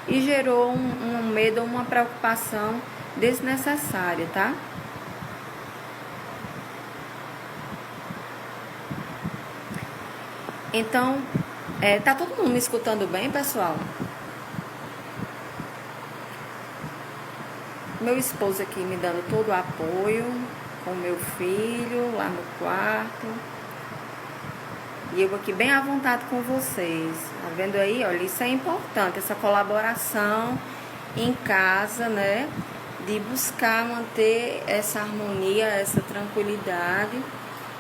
e gerou um medo, uma preocupação desnecessária, tá? Então, tá todo mundo me escutando bem, pessoal? Meu esposo aqui me dando todo o apoio, com meu filho lá no quarto. E eu aqui bem à vontade com vocês. Tá vendo aí? Olha, isso é importante, essa colaboração em casa, né? De buscar manter essa harmonia, essa tranquilidade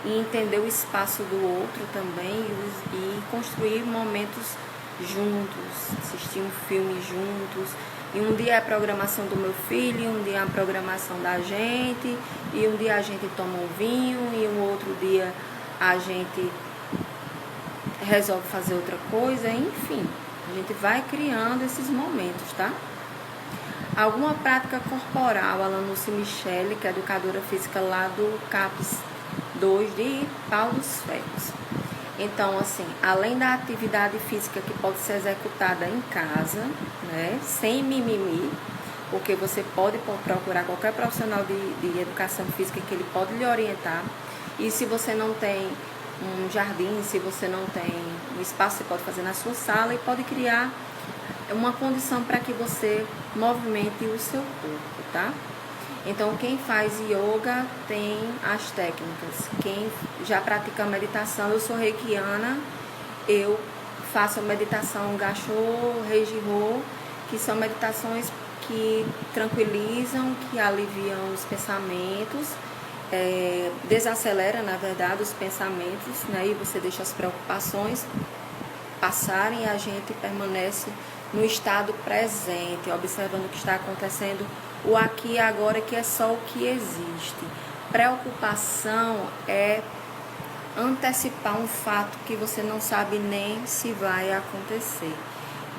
e entender o espaço do outro também e construir momentos juntos, assistir um filme juntos. E um dia é a programação do meu filho, um dia é a programação da gente, e um dia a gente toma um vinho, e um outro dia a gente resolve fazer outra coisa, enfim, a gente vai criando esses momentos, tá? Alguma prática corporal, a Lanuce Michele, que é educadora física lá do CAPES 2 de Pau dos Ferros. Então, assim, além da atividade física que pode ser executada em casa, né, sem mimimi, porque você pode procurar qualquer profissional de educação física que ele pode lhe orientar. E se você não tem um jardim, se você não tem um espaço, você pode fazer na sua sala e pode criar uma condição para que você movimente o seu corpo, tá? Então, quem faz yoga tem as técnicas. Quem já pratica meditação, eu sou reikiana, eu faço a meditação Gachô, Reijirô, que são meditações que tranquilizam, que aliviam os pensamentos, desacelera, na verdade, os pensamentos, né? E você deixa as preocupações passarem e a gente permanece no estado presente, observando o que está acontecendo, o aqui e agora, que é só o que existe. Preocupação é antecipar um fato que você não sabe nem se vai acontecer,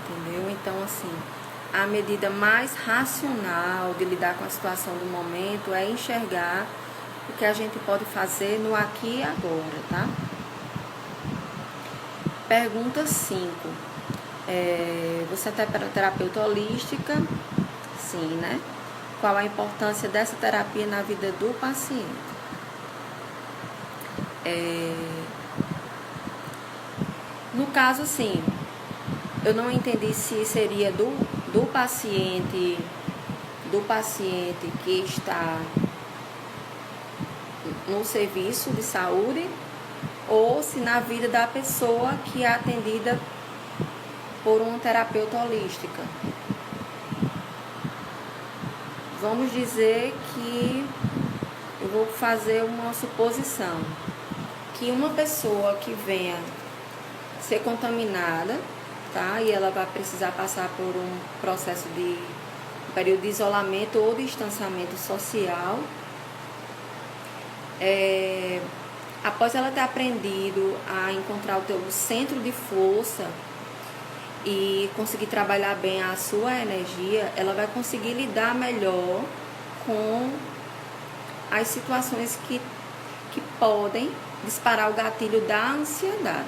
entendeu? Então, assim, a medida mais racional de lidar com a situação do momento é enxergar o que a gente pode fazer no aqui e agora, tá? Pergunta 5. Você é terapeuta holística? Sim, né? Qual a importância dessa terapia na vida do paciente? No caso, assim, eu não entendi se seria do paciente que está no serviço de saúde, ou se na vida da pessoa que é atendida por uma terapeuta holística. Vamos dizer que eu vou fazer uma suposição, que uma pessoa que venha ser contaminada, tá? E ela vai precisar passar por um processo de período de isolamento ou de distanciamento social. Após ela ter aprendido a encontrar o teu centro de força e conseguir trabalhar bem a sua energia, ela vai conseguir lidar melhor com as situações que podem disparar o gatilho da ansiedade,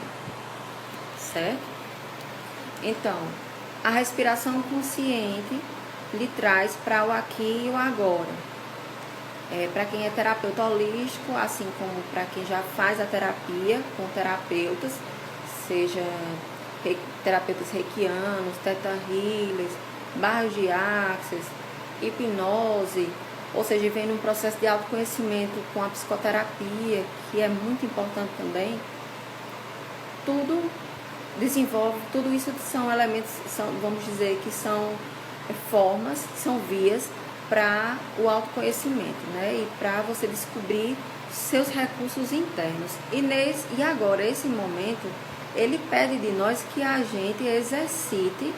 certo? Então, a respiração consciente lhe traz para o aqui e o agora. Para quem é terapeuta holístico, assim como para quem já faz a terapia com terapeutas, seja terapeutas reikianos, teta healers, barras de axis, hipnose, ou seja, vem num processo de autoconhecimento com a psicoterapia, que é muito importante também. Tudo desenvolve, tudo isso são elementos, vamos dizer que são formas, são vias para o autoconhecimento, né? E para você descobrir seus recursos internos. E agora, esse momento, ele pede de nós que a gente exercite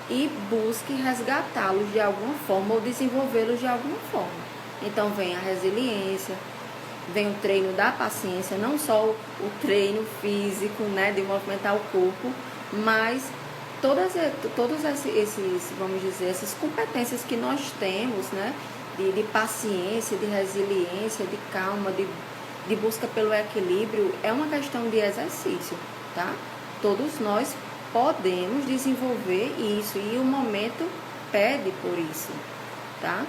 e busque resgatá-los de alguma forma ou desenvolvê-los de alguma forma. Então vem a resiliência, vem o treino da paciência, não só o treino físico, né, de movimentar o corpo, mas todos esses, vamos dizer, essas competências que nós temos, né, de paciência, de resiliência, de calma, de busca pelo equilíbrio, é uma questão de exercício, tá? Todos nós podemos desenvolver isso e o momento pede por isso, tá?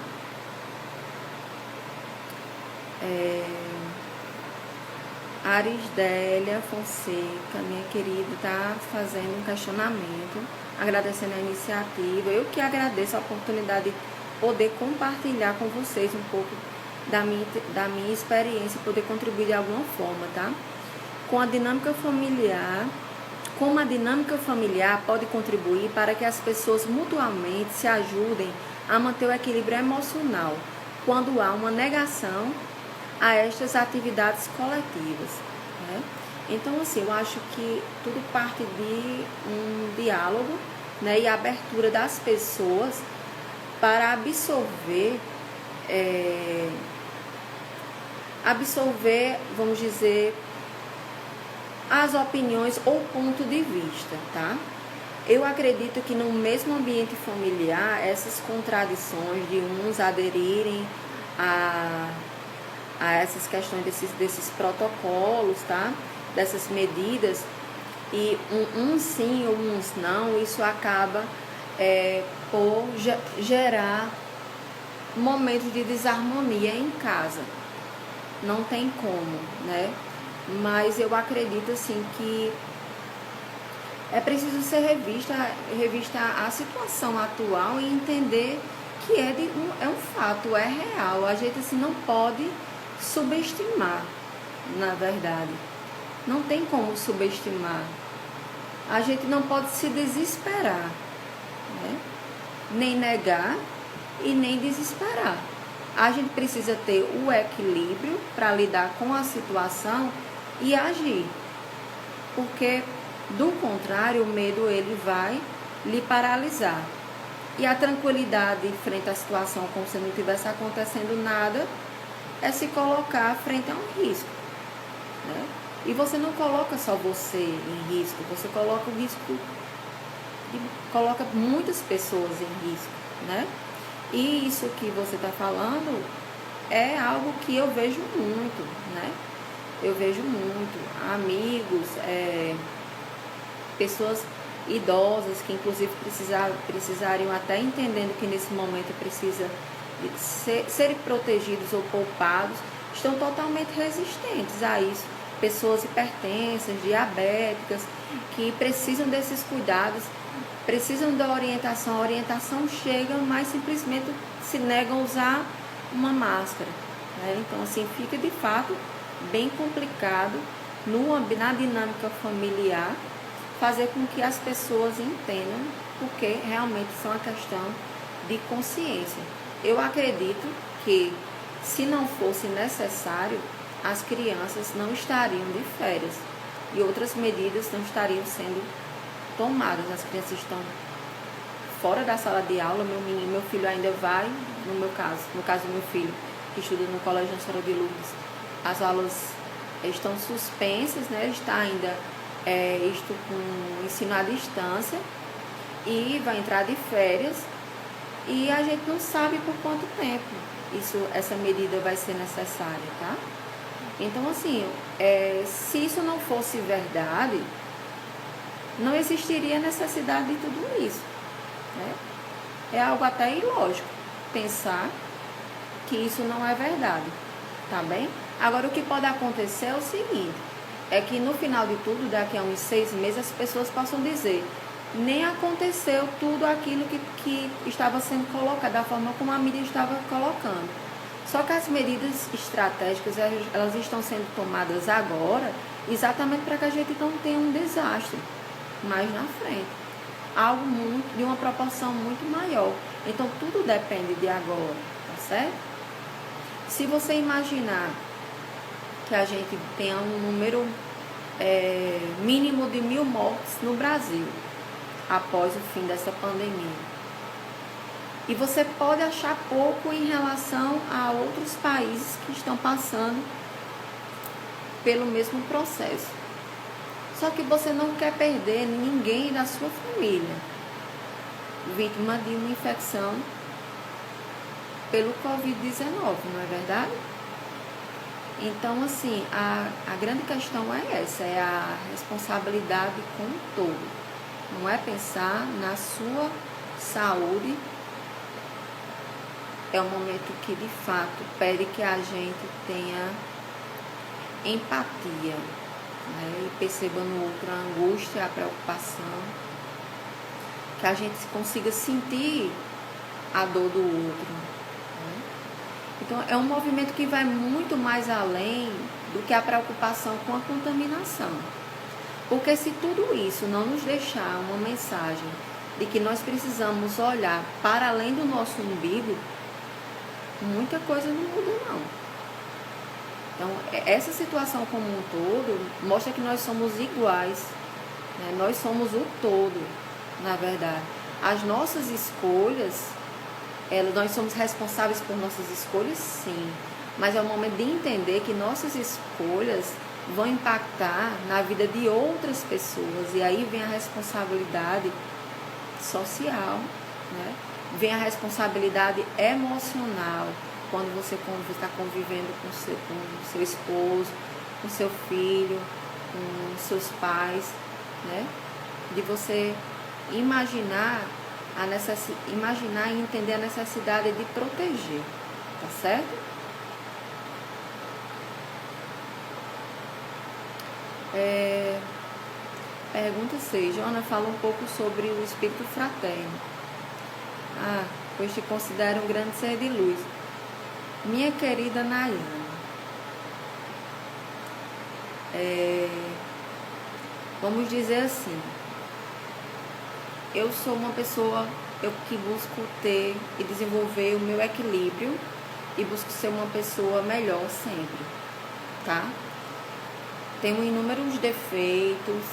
Arisdélia Fonseca, minha querida, está fazendo um questionamento, agradecendo a iniciativa. Eu que agradeço a oportunidade de poder compartilhar com vocês um pouco da minha experiência e poder contribuir de alguma forma, tá? Como a dinâmica familiar pode contribuir para que as pessoas mutuamente se ajudem a manter o equilíbrio emocional quando há uma negação a estas atividades coletivas, né? Então, assim, eu acho que tudo parte de um diálogo, né, e abertura das pessoas para absorver, vamos dizer, as opiniões ou ponto de vista, tá? Eu acredito que no mesmo ambiente familiar, essas contradições de uns aderirem a essas questões desses protocolos, tá? Dessas medidas, e uns sim ou uns não, isso acaba por gerar momentos de desarmonia em casa. Não tem como, né? Mas eu acredito assim que é preciso ser revista a situação atual e entender que é um fato, é real. A gente assim não pode subestimar, na verdade. Não tem como subestimar. A gente não pode se desesperar, né? Nem negar e nem desesperar. A gente precisa ter o equilíbrio para lidar com a situação e agir. Porque Do contrário, o medo ele vai lhe paralisar. E a tranquilidade frente à situação, como se não tivesse acontecendo nada, é se colocar frente a um risco, né? E você não coloca só você em risco, você coloca o risco e coloca muitas pessoas em risco, né? E isso que você está falando é algo que eu vejo muito, né? Eu vejo muito amigos, pessoas idosas que inclusive precisariam até entendendo que nesse momento precisa serem protegidos ou poupados, estão totalmente resistentes a isso. Pessoas hipertensas, diabéticas, que precisam desses cuidados, precisam da orientação. A orientação chega, mas simplesmente se negam a usar uma máscara, né? Então, assim, fica de fato bem complicado na dinâmica familiar fazer com que as pessoas entendam, porque realmente são uma questão de consciência. Eu acredito que, se não fosse necessário, as crianças não estariam de férias e outras medidas não estariam sendo tomadas. As crianças estão fora da sala de aula, meu filho ainda vai, no caso do meu filho, que estuda no Colégio Nossa Senhora de Lourdes, as aulas estão suspensas, né? Ele está ainda com ensino à distância e vai entrar de férias e a gente não sabe por quanto tempo essa medida vai ser necessária, tá? Então, assim, se isso não fosse verdade, não existiria necessidade de tudo isso, né? É algo até ilógico pensar que isso não é verdade, tá bem? Agora, o que pode acontecer é o seguinte, é que no final de tudo, daqui a uns 6 meses, as pessoas possam dizer, nem aconteceu tudo aquilo que estava sendo colocado, da forma como a mídia estava colocando. Só que as medidas estratégicas, elas estão sendo tomadas agora, exatamente para que a gente não tenha um desastre mais na frente. Algo de uma proporção muito maior. Então, tudo depende de agora, tá certo? Se você imaginar que a gente tenha um número mínimo de 1.000 mortes no Brasil após o fim dessa pandemia, e você pode achar pouco em relação a outros países que estão passando pelo mesmo processo. Só que você não quer perder ninguém da sua família vítima de uma infecção pelo Covid-19, não é verdade? Então, assim, a grande questão é essa, é a responsabilidade com o todo. Não é pensar na sua saúde. É um momento que, de fato, pede que a gente tenha empatia, né? E perceba no outro a angústia, a preocupação, que a gente consiga sentir a dor do outro, né? Então, é um movimento que vai muito mais além do que a preocupação com a contaminação. Porque se tudo isso não nos deixar uma mensagem de que nós precisamos olhar para além do nosso umbigo, muita coisa não muda, não. Então, essa situação como um todo mostra que nós somos iguais, né? Nós somos o todo, na verdade. As nossas escolhas, nós somos responsáveis por nossas escolhas, sim. Mas é o momento de entender que nossas escolhas vão impactar na vida de outras pessoas. E aí vem a responsabilidade social, né? Vem a responsabilidade emocional, quando você está convivendo com seu esposo, com seu filho, com seus pais, né? De você imaginar e entender a necessidade de proteger, tá certo? Pergunta 6. Joana, fala um pouco sobre o espírito fraterno. Pois te considero um grande ser de luz. Minha querida Nayana, vamos dizer assim, eu sou uma pessoa que busco ter e desenvolver o meu equilíbrio e busco ser uma pessoa melhor sempre, tá? Tenho inúmeros defeitos,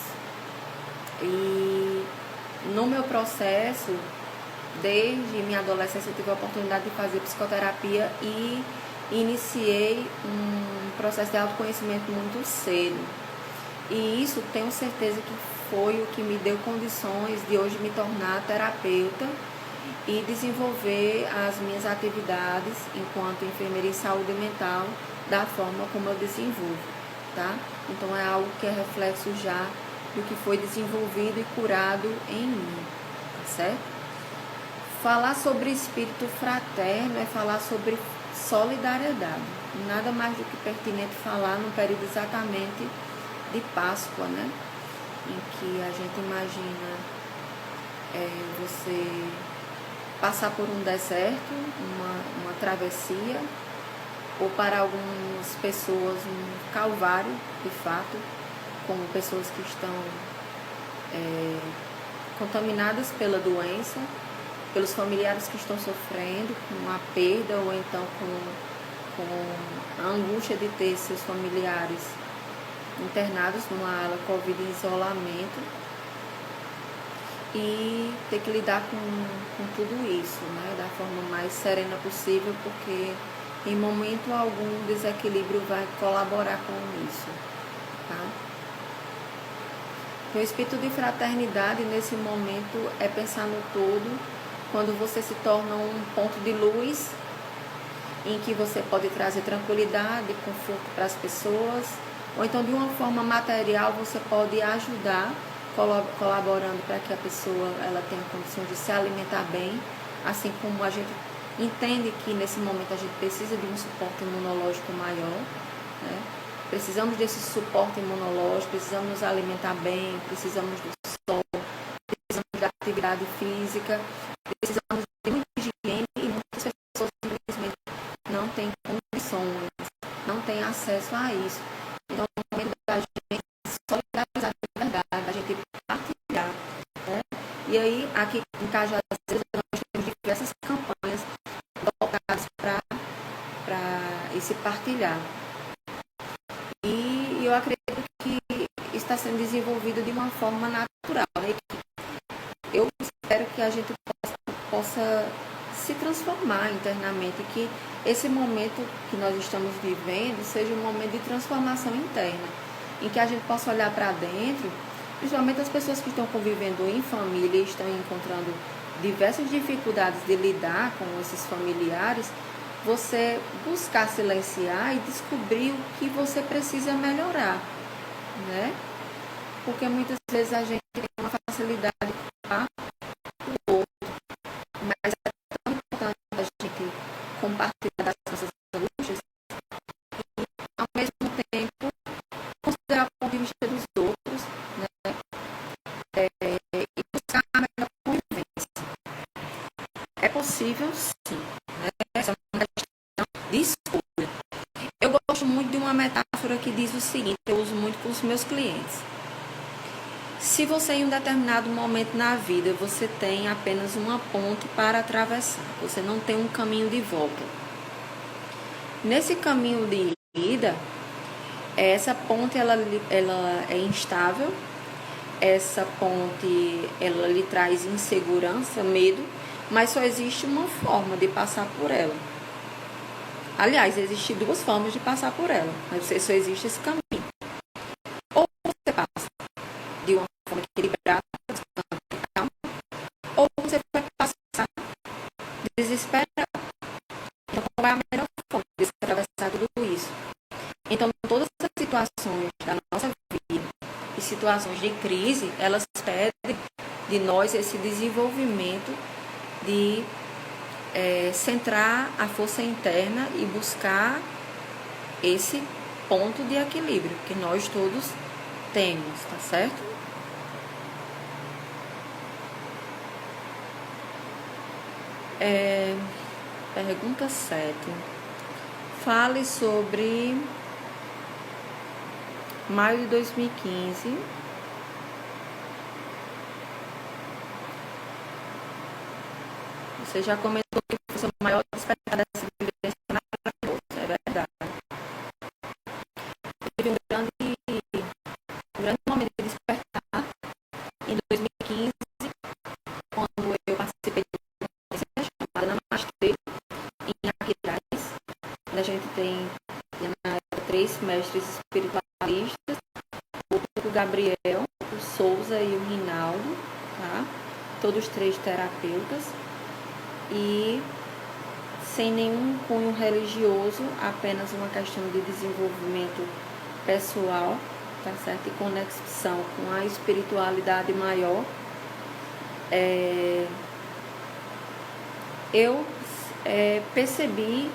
E no meu processo, desde minha adolescência, eu tive a oportunidade de fazer psicoterapia e iniciei um processo de autoconhecimento muito cedo. E isso tenho certeza que foi o que me deu condições de hoje me tornar terapeuta e desenvolver as minhas atividades enquanto enfermeira em saúde mental da forma como eu desenvolvo, tá? Então é algo que é reflexo já do que foi desenvolvido e curado em mim, tá certo? Falar sobre espírito fraterno é falar sobre solidariedade. Nada mais do que pertinente falar num período exatamente de Páscoa, né? Em que a gente imagina você passar por um deserto, uma travessia, ou para algumas pessoas um calvário, de fato, como pessoas que estão contaminadas pela doença, pelos familiares que estão sofrendo com a perda ou então com a angústia de ter seus familiares internados numa ala Covid em isolamento e ter que lidar com tudo isso, né, da forma mais serena possível, porque em momento algum o desequilíbrio vai colaborar com isso, tá? O espírito de fraternidade nesse momento é pensar no todo, quando você se torna um ponto de luz em que você pode trazer tranquilidade, conforto para as pessoas, ou então de uma forma material você pode ajudar, colaborando para que a pessoa ela tenha condições de se alimentar bem, assim como a gente entende que nesse momento a gente precisa de um suporte imunológico maior, né? Precisamos desse suporte imunológico, precisamos nos alimentar bem, precisamos do sol, precisamos da atividade física, precisamos de muita higiene e muitas pessoas simplesmente não têm condições, não têm acesso a isso. Então, é o momento da gente solidarizar de verdade, da gente partilhar, né? E aí, aqui em Cajazeiras, nós temos diversas campanhas voltadas para esse partilhar. E eu acredito que está sendo desenvolvido de uma forma natural, né? Eu espero que a gente possa se transformar internamente, que esse momento que nós estamos vivendo seja um momento de transformação interna, em que a gente possa olhar para dentro, principalmente as pessoas que estão convivendo em família e estão encontrando diversas dificuldades de lidar com esses familiares, você buscar silenciar e descobrir o que você precisa melhorar, né? Porque muitas vezes a gente tem uma facilidade para o outro, mas é tão importante a gente compartilhar das nossas angústias e, ao mesmo tempo, considerar o ponto de vista dos outros, né? E buscar a melhor convivência. É possível, sim, né? Essa é uma questão de escolha. Eu gosto muito de uma metáfora que diz o seguinte, eu uso muito com os meus clientes. Se você em um determinado momento na vida, você tem apenas uma ponte para atravessar, você não tem um caminho de volta. Nesse caminho de ida, essa ponte ela é instável, essa ponte ela lhe traz insegurança, medo, mas só existe uma forma de passar por ela. Aliás, existem duas formas de passar por ela, mas só existe esse caminho. Ou você passa de uma forma equilibrada, calma, ou você vai passar desesperado. Então, qual é a melhor forma de se atravessar tudo isso? Então, todas as situações da nossa vida e situações de crise, elas pedem de nós esse desenvolvimento de centrar a força interna e buscar esse ponto de equilíbrio que nós todos temos, tá certo? Pergunta 7. Fale sobre maio de 2015. Você já comentou que foi seu maior despertar dessa vivência maravilhosa, é verdade. Teve um grande momento de despertar, e Gabriel, o Souza e o Rinaldo, tá? Todos 3 terapeutas. E sem nenhum cunho religioso, apenas uma questão de desenvolvimento pessoal, tá certo? E conexão com a espiritualidade maior. Eu percebi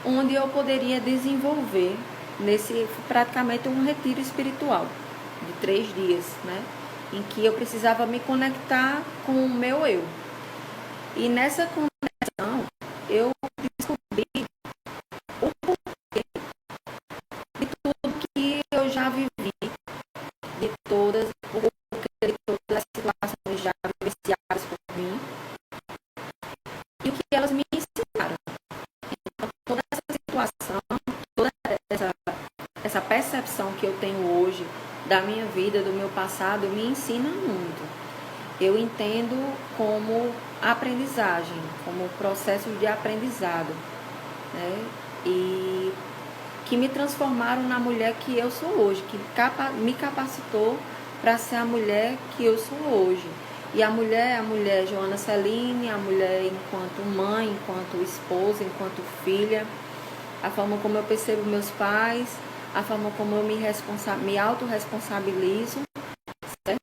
onde eu poderia desenvolver nesse praticamente um retiro espiritual de 3 dias, né? Em que eu precisava me conectar com o meu eu. E nessa conexão eu descobri o porquê de tudo que eu já vivi, de todas as situações já vivenciadas por mim e o que elas me ensinaram. Então, toda essa situação, toda essa percepção que eu tenho hoje da minha vida, do meu passado, me ensina muito. Eu entendo como aprendizagem, como processo de aprendizado, né? E que me transformaram na mulher que eu sou hoje, que me capacitou para ser a mulher que eu sou hoje. E a mulher Joana Celine, a mulher enquanto mãe, enquanto esposa, enquanto filha, a forma como eu percebo meus pais, a forma como eu me autorresponsabilizo, certo?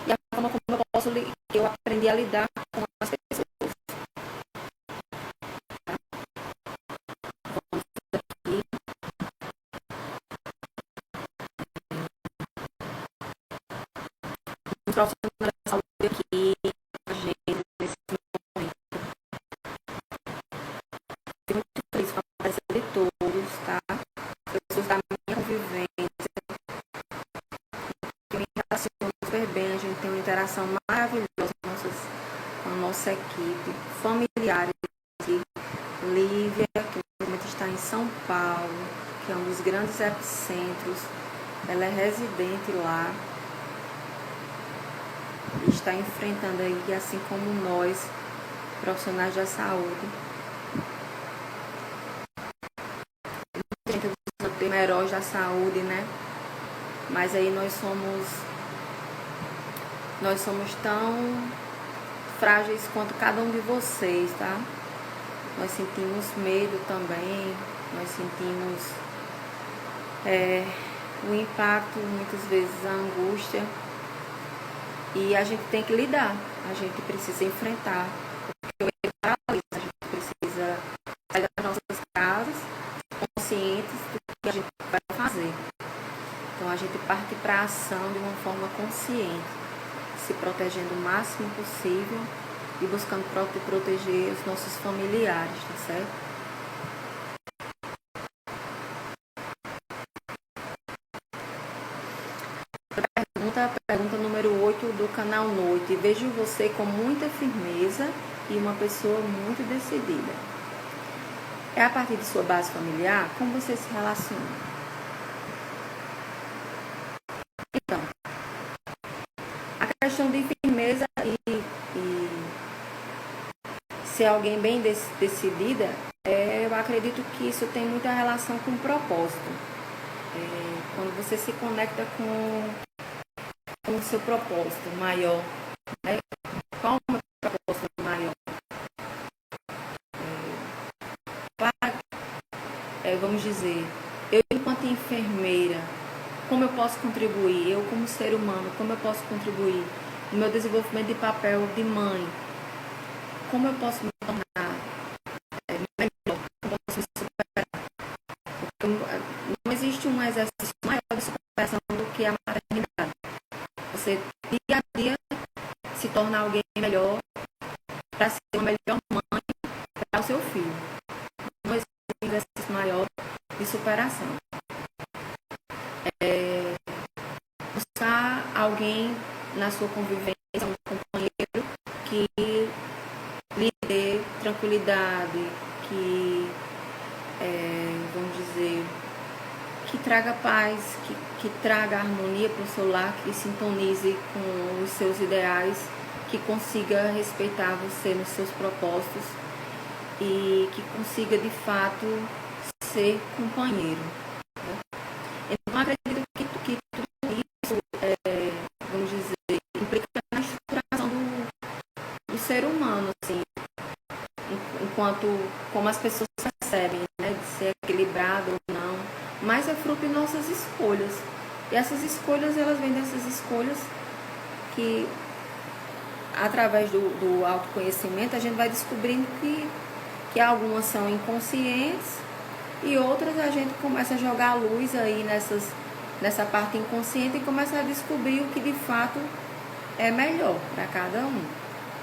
E a forma como eu aprendi a lidar com as pessoas. Os profissionais da saúde aqui, a gente, nesse momento, fico muito feliz com a presença de todos, tá? Pessoas da minha convivência, eu me relaciono super bem, a gente tem uma interação maravilhosa com a nossa equipe, familiares aqui. Lívia, que no momento está em São Paulo, que é um dos grandes epicentros, ela é residente lá e está enfrentando aí, assim como nós, profissionais da saúde, muita gente dos heróis da saúde, né? Mas aí nós somos tão frágeis quanto cada um de vocês, tá? Nós sentimos medo também, nós sentimos o impacto, muitas vezes a angústia, e a gente tem que lidar, a gente precisa enfrentar, porque o medo paralisa, a gente precisa sair das nossas casas conscientes do que a gente vai fazer. Então a gente parte para a ação de uma forma consciente, se protegendo o máximo possível e buscando proteger os nossos familiares, tá certo? Pergunta número 8 do canal Noite. Vejo você com muita firmeza e uma pessoa muito decidida. É a partir de sua base familiar? Como você se relaciona? Então, a questão de firmeza e ser alguém bem decidida, eu acredito que isso tem muita relação com propósito. Quando você se conecta com o seu propósito maior, né? Qual é o meu propósito maior? Vamos dizer, eu enquanto enfermeira, como eu posso contribuir? Eu como ser humano, como eu posso contribuir no meu desenvolvimento de papel de mãe? Como eu posso me tornar melhor? Como eu posso me superar? Não existe um exercício maior de superação do que a maternidade. Você, dia a dia, se tornar alguém melhor para ser uma melhor mãe para o seu filho. Não existe um exercício maior de superação. Buscar alguém na sua convivência, um companheiro que lhe dê tranquilidade, que, vamos dizer, que traga paz, que traga harmonia para o seu lar, que sintonize com os seus ideais, que consiga respeitar você nos seus propósitos e que consiga, de fato, ser companheiro. Então, acredito que tudo isso como as pessoas percebem, né, de ser equilibrado ou não, mas é fruto de nossas escolhas. E essas escolhas, elas vêm dessas escolhas que, através do autoconhecimento, a gente vai descobrindo que algumas são inconscientes e outras a gente começa a jogar a luz aí nessa parte inconsciente e começa a descobrir o que de fato é melhor para cada um,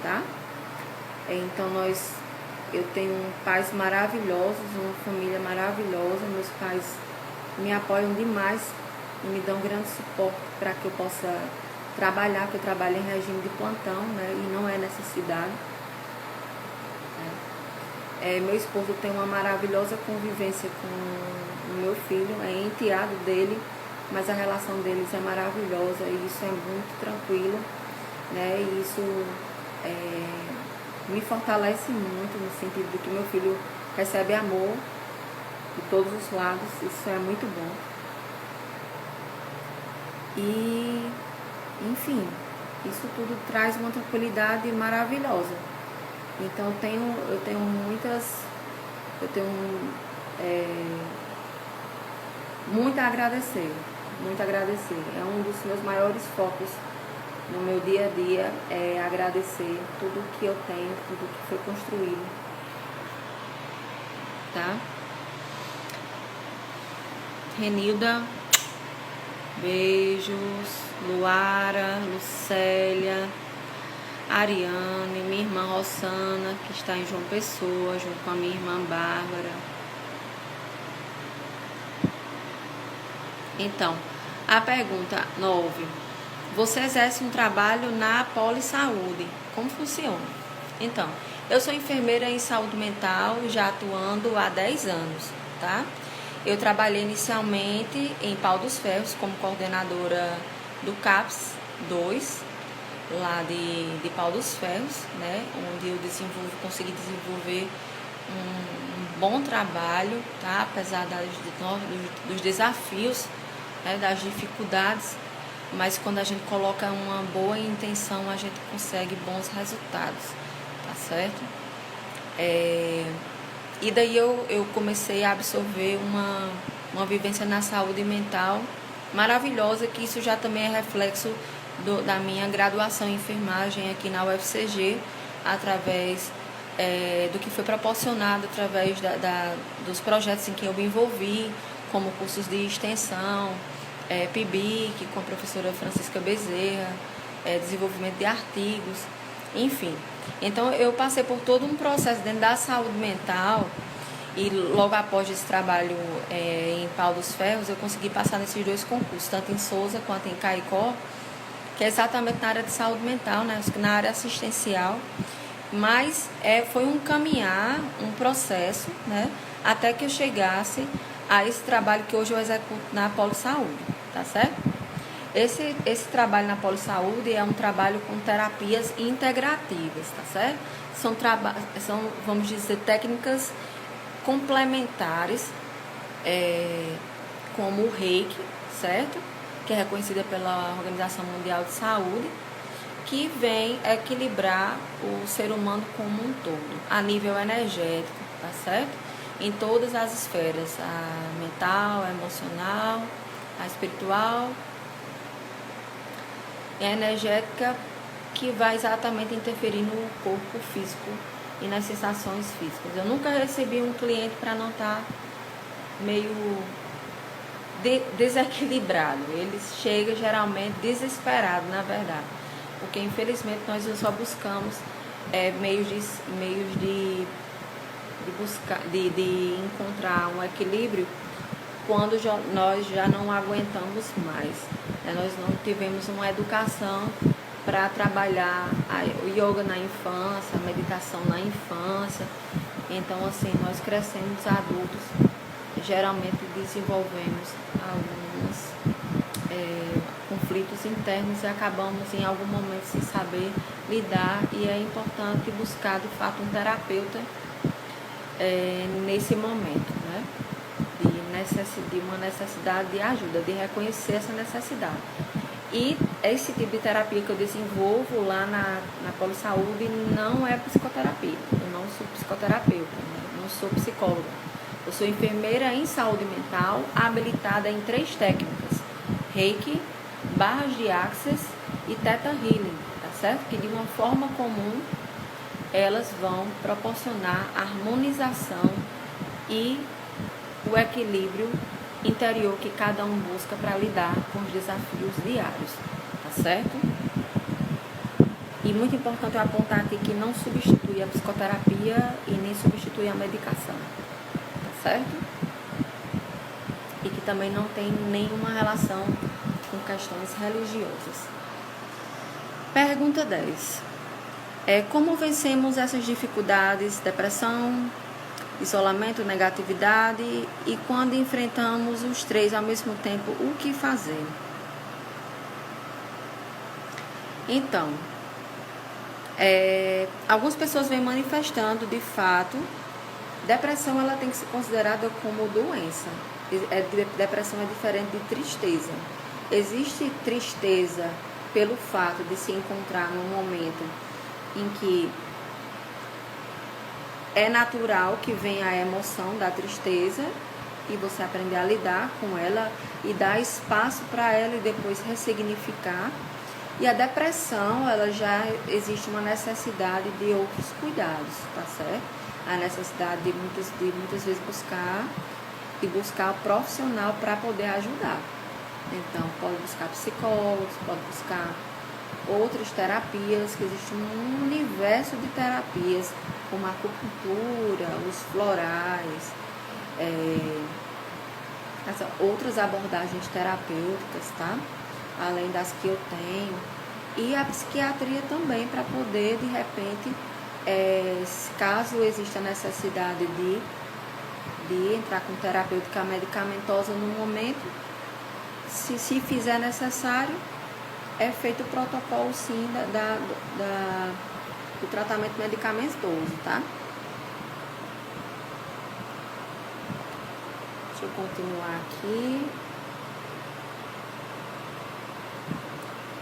tá? Então eu tenho pais maravilhosos, uma família maravilhosa, meus pais me apoiam demais e me dão grande suporte para que eu possa trabalhar, que eu trabalho em regime de plantão, né, e não é necessidade. Meu esposo tem uma maravilhosa convivência com o meu filho, é enteado dele, mas a relação deles é maravilhosa e isso é muito tranquilo, né, e isso me fortalece muito no sentido de que meu filho recebe amor de todos os lados, isso é muito bom. E, enfim, isso tudo traz uma tranquilidade maravilhosa. Então eu tenho muito a agradecer, muito a agradecer. É um dos meus maiores focos no meu dia a dia, é agradecer tudo que eu tenho, tudo que foi construído, tá? Renilda, beijos. Luara, Lucélia, Ariane, minha irmã Rossana, que está em João Pessoa, junto com a minha irmã Bárbara. Então, a pergunta 9. Você exerce um trabalho na Polisaúde. Como funciona? Então, eu sou enfermeira em saúde mental, já atuando há 10 anos, tá? Eu trabalhei inicialmente em Pau dos Ferros como coordenadora do CAPS 2, lá de Pau dos Ferros, né? Onde eu consegui desenvolver um bom trabalho, tá? Apesar dos desafios, né? Das dificuldades, mas quando a gente coloca uma boa intenção, a gente consegue bons resultados, tá certo? E daí eu comecei a absorver uma vivência na saúde mental maravilhosa, que isso já também é reflexo da minha graduação em enfermagem aqui na UFCG, através do que foi proporcionado através dos projetos em que eu me envolvi, como cursos de extensão, PIBIC, com a professora Francisca Bezerra, desenvolvimento de artigos, enfim. Então, eu passei por todo um processo dentro da saúde mental e logo após esse trabalho em Pau dos Ferros, eu consegui passar nesses 2 concursos, tanto em Souza quanto em Caicó, que é exatamente na área de saúde mental, né, na área assistencial. Mas foi um caminhar, um processo, né, até que eu chegasse a esse trabalho que hoje eu executo na Polisaúde, tá certo? Esse trabalho na Polisaúde é um trabalho com terapias integrativas, tá certo? São, vamos dizer, técnicas complementares, como o Reiki, certo? Que é reconhecida pela Organização Mundial de Saúde, que vem equilibrar o ser humano como um todo, a nível energético, tá certo? Em todas as esferas, a mental, a emocional, a espiritual e a energética, que vai exatamente interferir no corpo físico e nas sensações físicas. Eu nunca recebi um cliente para não estar meio desequilibrado. Ele chega geralmente desesperado, na verdade, porque infelizmente nós só buscamos meios de encontrar um equilíbrio quando nós já não aguentamos mais, né? Nós não tivemos uma educação para trabalhar o yoga na infância, a meditação na infância. Então, assim, nós crescemos adultos, geralmente desenvolvemos alguns conflitos internos e acabamos em algum momento sem saber lidar, e é importante buscar de fato um terapeuta nesse momento, né? De uma necessidade de ajuda, de reconhecer essa necessidade. E esse tipo de terapia que eu desenvolvo lá na Polisaúde não é psicoterapia. Eu não não sou psicoterapeuta, né? Não sou psicóloga. Eu sou enfermeira em saúde mental, habilitada em 3 técnicas: Reiki, barras de Access e Theta Healing, tá certo? Que de uma forma comum elas vão proporcionar harmonização e o equilíbrio interior que cada um busca para lidar com os desafios diários, tá certo? E muito importante eu apontar aqui que não substitui a psicoterapia e nem substitui a medicação, tá certo? E que também não tem nenhuma relação com questões religiosas. Pergunta 10. Como vencemos essas dificuldades, depressão, isolamento, negatividade, e quando enfrentamos os 3 ao mesmo tempo, o que fazer? Então, algumas pessoas vêm manifestando, de fato, depressão ela tem que ser considerada como doença. Depressão é diferente de tristeza. Existe tristeza pelo fato de se encontrar num momento em que é natural que venha a emoção da tristeza e você aprender a lidar com ela e dar espaço para ela e depois ressignificar. E a depressão, ela já existe uma necessidade de outros cuidados, tá certo? A necessidade de muitas vezes buscar o profissional para poder ajudar. Então, pode buscar psicólogos, pode buscar outras terapias, que existe um universo de terapias, como a acupuntura, os florais, outras abordagens terapêuticas, tá? Além das que eu tenho, e a psiquiatria também, para poder, de repente, caso exista necessidade de entrar com terapêutica medicamentosa no momento, se fizer necessário, é feito o protocolo, sim, do tratamento medicamentoso, tá? Deixa eu continuar aqui.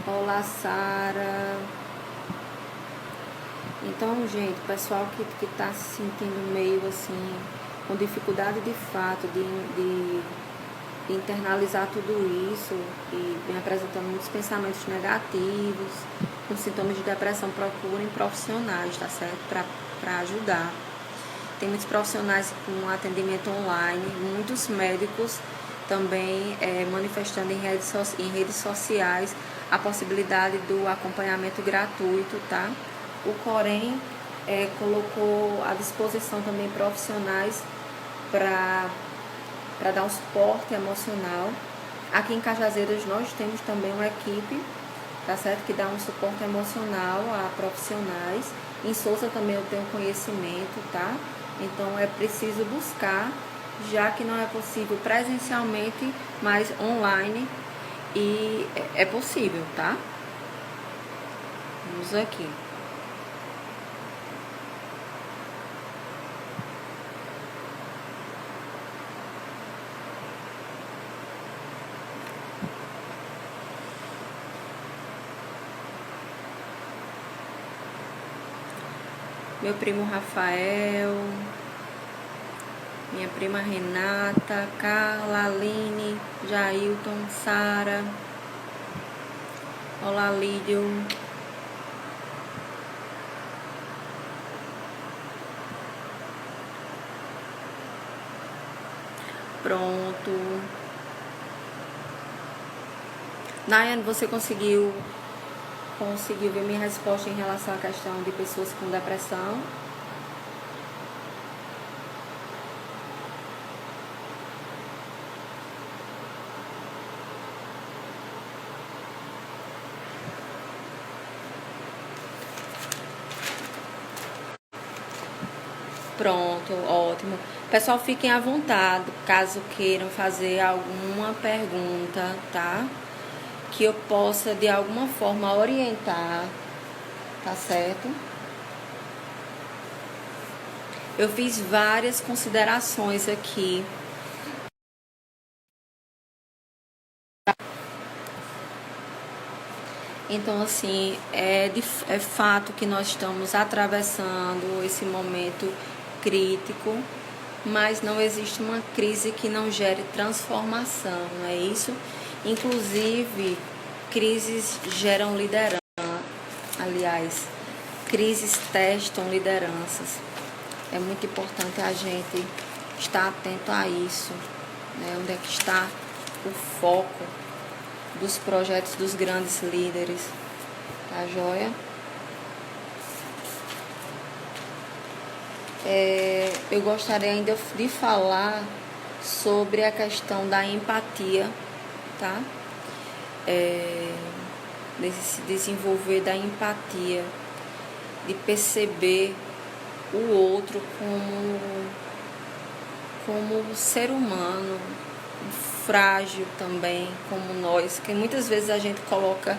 Olá, Sara. Então, gente, o pessoal que tá se sentindo meio assim, com dificuldade de fato de internalizar tudo isso e vem apresentando muitos pensamentos negativos, com sintomas de depressão, procurem profissionais, tá certo? Para ajudar. Tem muitos profissionais com atendimento online, muitos médicos também manifestando em redes sociais a possibilidade do acompanhamento gratuito, tá? O Corém colocou à disposição também profissionais para dar um suporte emocional. Aqui em Cajazeiras nós temos também uma equipe, tá certo? Que dá um suporte emocional a profissionais. Em Sousa também eu tenho conhecimento, tá? Então é preciso buscar, já que não é possível presencialmente, mas online, e é possível, tá? Vamos aqui. Meu primo Rafael, minha prima Renata, Carla, Aline, Jailton, Sara. Olá, Lídio. Pronto. Nayane, você conseguiu ver minha resposta em relação à questão de pessoas com depressão? Pronto, ótimo. Pessoal, fiquem à vontade, caso queiram fazer alguma pergunta, tá? Que eu possa, de alguma forma, orientar, tá certo? Eu fiz várias considerações aqui. Então, assim, é fato que nós estamos atravessando esse momento crítico, mas não existe uma crise que não gere transformação, não é isso? Inclusive, crises geram liderança. Aliás, crises testam lideranças. É muito importante a gente estar atento a isso, né? Onde é que está o foco dos projetos dos grandes líderes, tá joia? Eu gostaria ainda de falar sobre a questão da empatia, tá? Desse desenvolver da empatia, de perceber o outro como ser humano, frágil também, como nós, que muitas vezes a gente coloca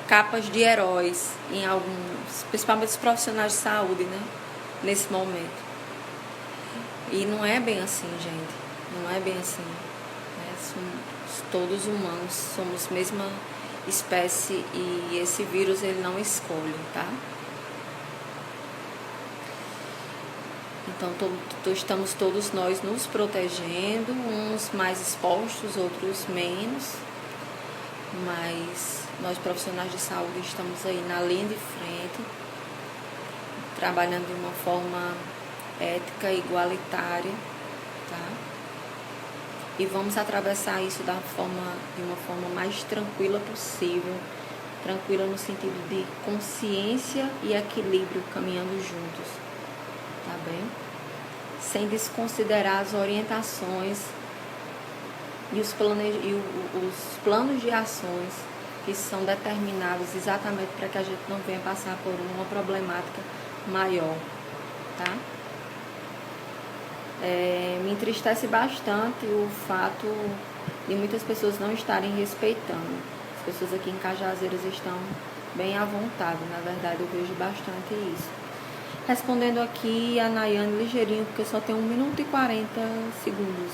capas de heróis em alguns, principalmente os profissionais de saúde, né? Nesse momento. E não é bem assim, gente. Não é bem assim. Né? Somos todos humanos, somos mesma espécie e esse vírus ele não escolhe, tá? Então estamos todos nós nos protegendo, uns mais expostos, outros menos, mas nós profissionais de saúde estamos aí na linha de frente, trabalhando de uma forma ética e igualitária, tá? E vamos atravessar isso de uma forma mais tranquila possível, tranquila no sentido de consciência e equilíbrio caminhando juntos, tá bem? Sem desconsiderar as orientações e os planos de ações que são determinados exatamente para que a gente não venha passar por uma problemática maior, tá? Me entristece bastante o fato de muitas pessoas não estarem respeitando. As pessoas aqui em Cajazeiras estão bem à vontade, na verdade eu vejo bastante isso. Respondendo aqui a Nayane ligeirinho, porque só tem 1 minuto e 40 segundos.